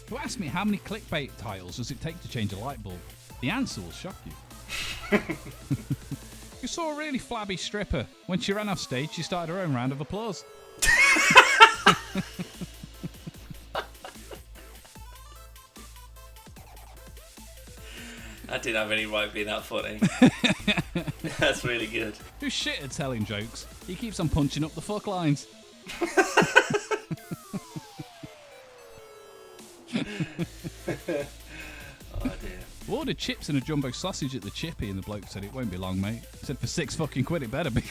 Who asked me how many clickbait titles does it take to change a light bulb? The answer will shock you. You saw a really flabby stripper. When she ran off stage, she started her own round of applause. I didn't have any right being that funny. That's really good. Who's shit at telling jokes? He keeps on punching up the fuck lines. Oh dear. We ordered chips and a jumbo sausage at the Chippy, and the bloke said it won't be long, mate. He said for £6 it better be.